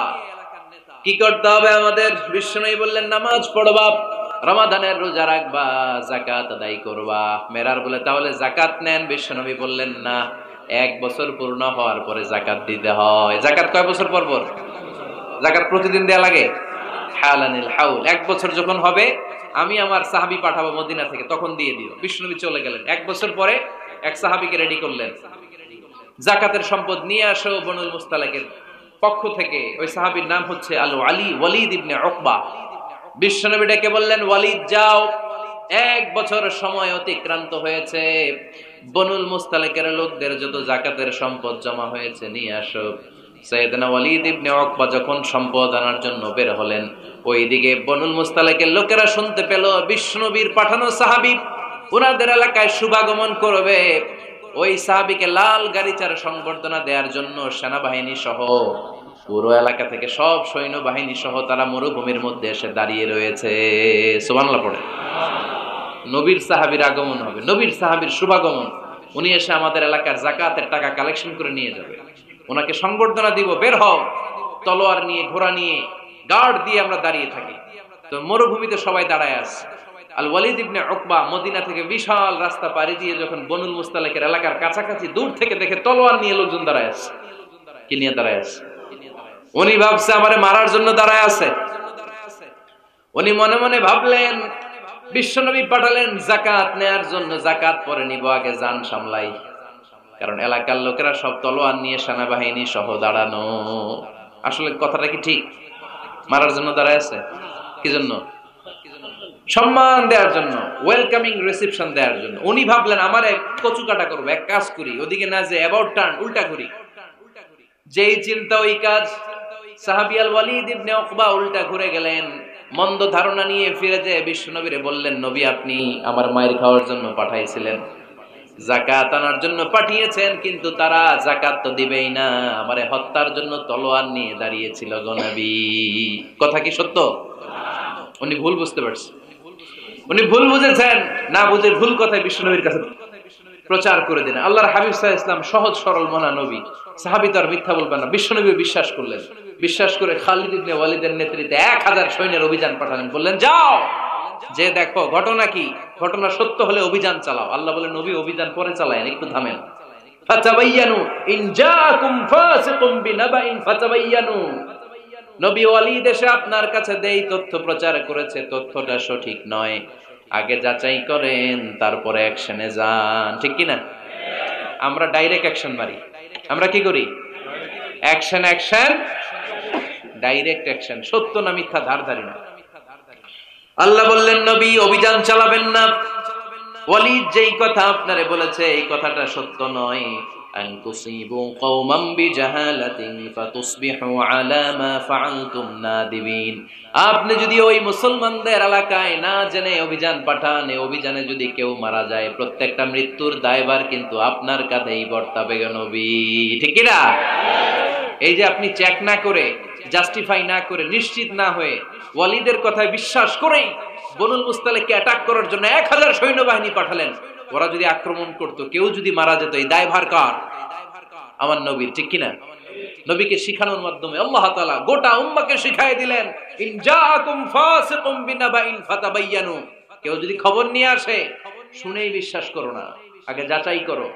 কি করতে হবে আমাদের? বিশ্বনবী বললেন, নামাজ পড়বা, রমাদানের রোজা রাখবা, যাকাত আদায় করবা। মিরার বলে, তাহলে যাকাত নেন। বিশ্বনবী বললেন, না, 1 বছর পূর্ণ হওয়ার পরে যাকাত দিতে হয়। যাকাত কয় বছর পর পর? যাকাত প্রতিদিন দেয়া লাগে। হালানিল হাউল, 1 বছর যখন হবে আমি আমার সাহাবী পাঠাবো মদিনা থেকে, তখন দিয়ে দিও। বিশ্বনবী চলে গেলেন। 1 বছর পরে এক সাহাবীকে রেডি করলেন, যাকাতের সম্পদ নিয়ে আসো বনুল মুস্তালিকের পক্ষ থেকে। ওই সাহাবীর নাম হচ্ছে ওয়ালিদ ইবনে উকবা। বিশ্বনবী ডেকে বললেন, ওয়ালিদ যাও, 1 বছর সময় অতিক্রান্ত হয়েছে, বনুল মুস্তালিকের লোকদের যত যাকাতের সম্পদ জমা হয়েছে নিয়ে আসো। সাইয়েদনা ওয়ালিদ ইবনে উকবা যখন সম্পদ আনার জন্য বের হলেন, ওইদিকে বনুল মুস্তালিকের লোকেরা শুনতে পেল বিশ্বনবীর পাঠানো সাহাবী ওনাদের এলাকায় শুভাগমন করবে। ওই সাহাবীকে লাল গাড়িচার সংবর্ধনা দেওয়ার জন্য সেনাবাহিনী সহ পুরো এলাকা থেকে সব সৈন্যবাহিনী সহ তারা মরুভূমির মধ্যে এসে দাঁড়িয়ে রয়েছে। সুবহানাল্লাহ পড়ে। নবীর সাহাবীর আগমন হবে, নবীর সাহাবীর শুভাগমন। উনি এসে আমাদের এলাকার যাকাতের টাকা কালেকশন করে নিয়ে যাবে, ওনাকে সংবর্ধনা দিব, বের হও। তলোয়ার নিয়ে, ঘোড়া নিয়ে, গার্ড দিয়ে আমরা দাঁড়িয়ে থাকি। তো মরুভূমিতে সবাই দাঁড়ায় আছে। আল ওয়ালিদ ইবনে উকবা মদিনা থেকে বিশাল রাস্তা পাড়ি দিয়ে যখন বনুল মুস্তালিকের এলাকার কাছাকাছি দূর থেকে দেখে তলোয়ার নিয়ে লোকজন দাঁড়ায় আছে। কি নিয়ে দাঁড়ায় আছে? উনি ভাবছে আমারে মারার জন্য দাঁড়ায় আছে। উনি মনে মনে ভাবলেন, বিশ্বনবী পাঠালেন যাকাত নেয়ার জন্য, যাকাত পরে নিব, আগে জান সামলাই। কারণ এলাকার লোকেরা সব তলোয়ার নিয়ে সেনাবাহিনী সহ দাঁড়ানো। আসলে কথাটা কি ঠিক? মারার জন্য দাঁড়ায় আছে? কি জন্য? সম্মান দেওয়ার জন্য, ওয়েলকামিং রিসেপশন দেওয়ার জন্য। উনি ভাবলেন আমারে কচু কাটা করবো, এক কাজ করি, ওদিকে না যে অ্যাবাউট টার্ন, উল্টা করি। যেই চিন্তা ওই কাজ। সাহাবী আল ওয়ালিদ ইবনে উকবা উল্টা ঘুরে গেলেন, মন্দ ধারণা নিয়ে ফিরে যেয়ে বিশ্বনবীরে বললেন, নবী আপনি আমার মায়ের খাওয়ার জন্য পাঠাইছিলেন, যাকাত আনার জন্য পাঠিয়েছেন, কিন্তু তারা যাকাত তো দিবেই না, আমারে হত্যার জন্য তলোয়ার নিয়ে দাঁড়িয়েছিল গো নবী। কথা কি সত্য? উনি ভুল বুঝতে পারছেন, উনি ভুল বুঝেছেন। না বুঝে ভুল কথায় বিশ্বনবীর কাছে প্রচার করে দিলেন। আল্লাহর হাবিব সাল্লাল্লাহু আলাইহি ওয়াসাল্লাম সহজ সরল মনা নবী, সাহাবী তো আর মিথ্যা বলবেন না। বিশ্বনবী বিশ্বাস করলেন। বিশ্বাস করে খালিদ ইবনে ওয়ালিদের নেতৃত্বে 1000 সৈন্যের অভিযান পাঠালেন। বললেন, যাও, যে দেখো ঘটনা কি, ঘটনা সত্য হলে অভিযান চালাও। আল্লাহ বলেন, নবী অভিযান পরে চালায়েন, একটু থামেন। ফাতাবায়ানু ইন জাআকুম ফাসিকুম বিনাবাইন ফাতাবায়ানু। নবী ওয়ালিদ এসে আপনার কাছে দেই তথ্য প্রচার করেছে, তথ্যটা সঠিক নয়, আগে যাচাই করেন, তারপরে অ্যাকশনে যান। ঠিক কি না? আমরা ডাইরেক্ট অ্যাকশন মারি। আমরা কি করি? Action, action, direct action. সত্য না মিথ্যা ধার ধারি না। আল্লাহ বললেন, নবী অভিযান চালাবেন না। ওয়ালিদ যেই কথা আপনারে বলেছে এই কথাটা সত্য নয়। আন তুসিবু কওমান বিজাহালাতিন ফাতুসবিহু আলা মা ফাআলতুম নাদিবিন। আপনি যদি ওই মুসলমানদের এলাকায় না জেনে অভিযান পাঠান, এই অভিযানে যদি কেউ মারা যায়, প্রত্যেকটা মৃত্যুর দায়ভার কিন্তু আপনার কাঁধেই বর্তাবে গো নবী। ঠিক কি না? এই যে আপনি চেক না করে, জাস্টিফাই না করে, নিশ্চিত না হয়ে ওয়ালিদের কথায় বিশ্বাস করেই বনুল মুস্তালিককে অ্যাটাক করার জন্য 1000 সৈন্যবাহিনী পাঠালেন। ওরা যদি আক্রমণ করত, কেউ যদি মারা যেত, এই দায়ভার কার? আমার নবীর। ঠিক কিনা? নবীকে শিখানোর মাধ্যমে আল্লাহ তাআলা গোটা উম্মাহকে শিখাই দিলেন, ইন জাআকুম ফাসিকুম বিনাবাইন ফাতাবায়ানু, কেউ যদি খবর নিয়ে আসে শুনেই বিশ্বাস করো না, আগে যাচাই করো,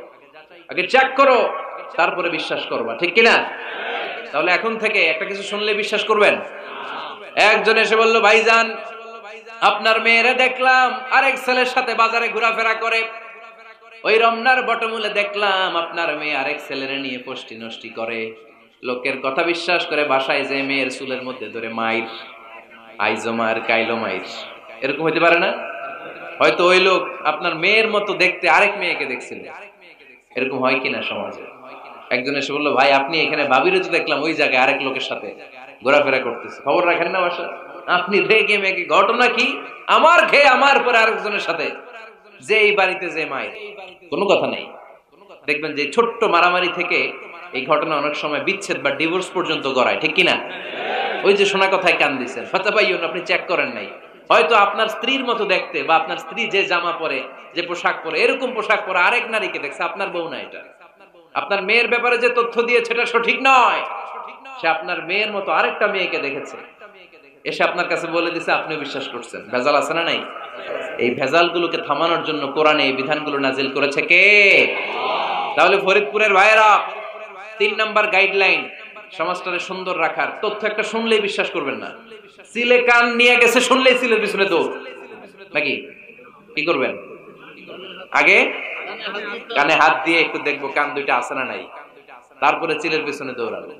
আগে চেক করো, তারপরে বিশ্বাস করবা, ঠিক কিনা? তাহলে এখন থেকে একটা কিছু শুনলে বিশ্বাস করবেন? একজন এসে বলল, ভাইজান আপনার মেয়েরা দেখলাম আরেক ছেলের সাথে বাজারে ঘোরাফেরা করে, ওই রমনার বটমূলে দেখলাম আপনার মেয়ে আরেক ছেলের নিয়ে পষ্টি নষ্টি করে, লোকের কথা বিশ্বাস করে বাসায় যে মেয়ের চুলের মধ্যে ধরে মাইর, আইজো মায়ের কাইলো মাইর, এরকম হইতে পারে না? হয়তো ওই লোক আপনার মেয়ের মতো দেখতে আরেক মেয়েকে দেখছিল, এরকম হয় কিনা সমাজে? একজন এসে বললো, ভাই আপনি এখানে ভাবিরে তো দেখলাম ওই জায়গায় আরেক লোকের সাথে ঘোরাফেরা করতেছে, খবর রাখেন না বাসা? আপনি রেগে মেগে, ঘটনা কি? আমার খেয়ে আমার পরে আরেকজনের সাথে, যে এই বাড়িতে যে মায়ের, কোনো কথা নেই। দেখবেন যে ছোট্ট মারামারি থেকে এই ঘটনা অনেক সময় বিচ্ছেদ বা ডিভোর্স পর্যন্ত গড়ায়, ঠিক কিনা? ওই যে শোনা কথায় কান দিচ্ছেন, ফাতাবাইয়ুন, আপনি চেক করেন নাই। হয়তো আপনার স্ত্রীর মতো দেখতে বা আপনার স্ত্রী যে জামা পরে, যে পোশাক পরে, এরকম পোশাক পরে আরেক নারীকে দেখছে, আপনার বউ না এটা। আপনার মেয়ের ব্যাপারে যে তথ্য দিয়েছে এটা সঠিক নয়, সে আপনার মেয়ের মতো আরেকটা মেয়েকে দেখেছে, এসে আপনার কাছে বলে দিছে, আপনিও বিশ্বাস করছেন। ভেজাল আছে না নাই? এই ভেজালগুলোকে থামানোর জন্য কোরআনে এই বিধানগুলো নাজিল করেছে কে? তাহলে ফরিদপুরের ভাইয়েরা, 3 নাম্বার গাইডলাইন সমাজটাকে সুন্দর রাখার, তথ্য একটা শুনলেই বিশ্বাস করবেন না। সিলে কান নিয়ে গেছে, শুনলেই সিলের পিছনে দৌড়, নাকি? কি করবেন? আগে কানে হাত দিয়ে একটু দেখবো কান দুইটা আছে না নাই, তারপরে চিলের পিছনে দৌড়াবো।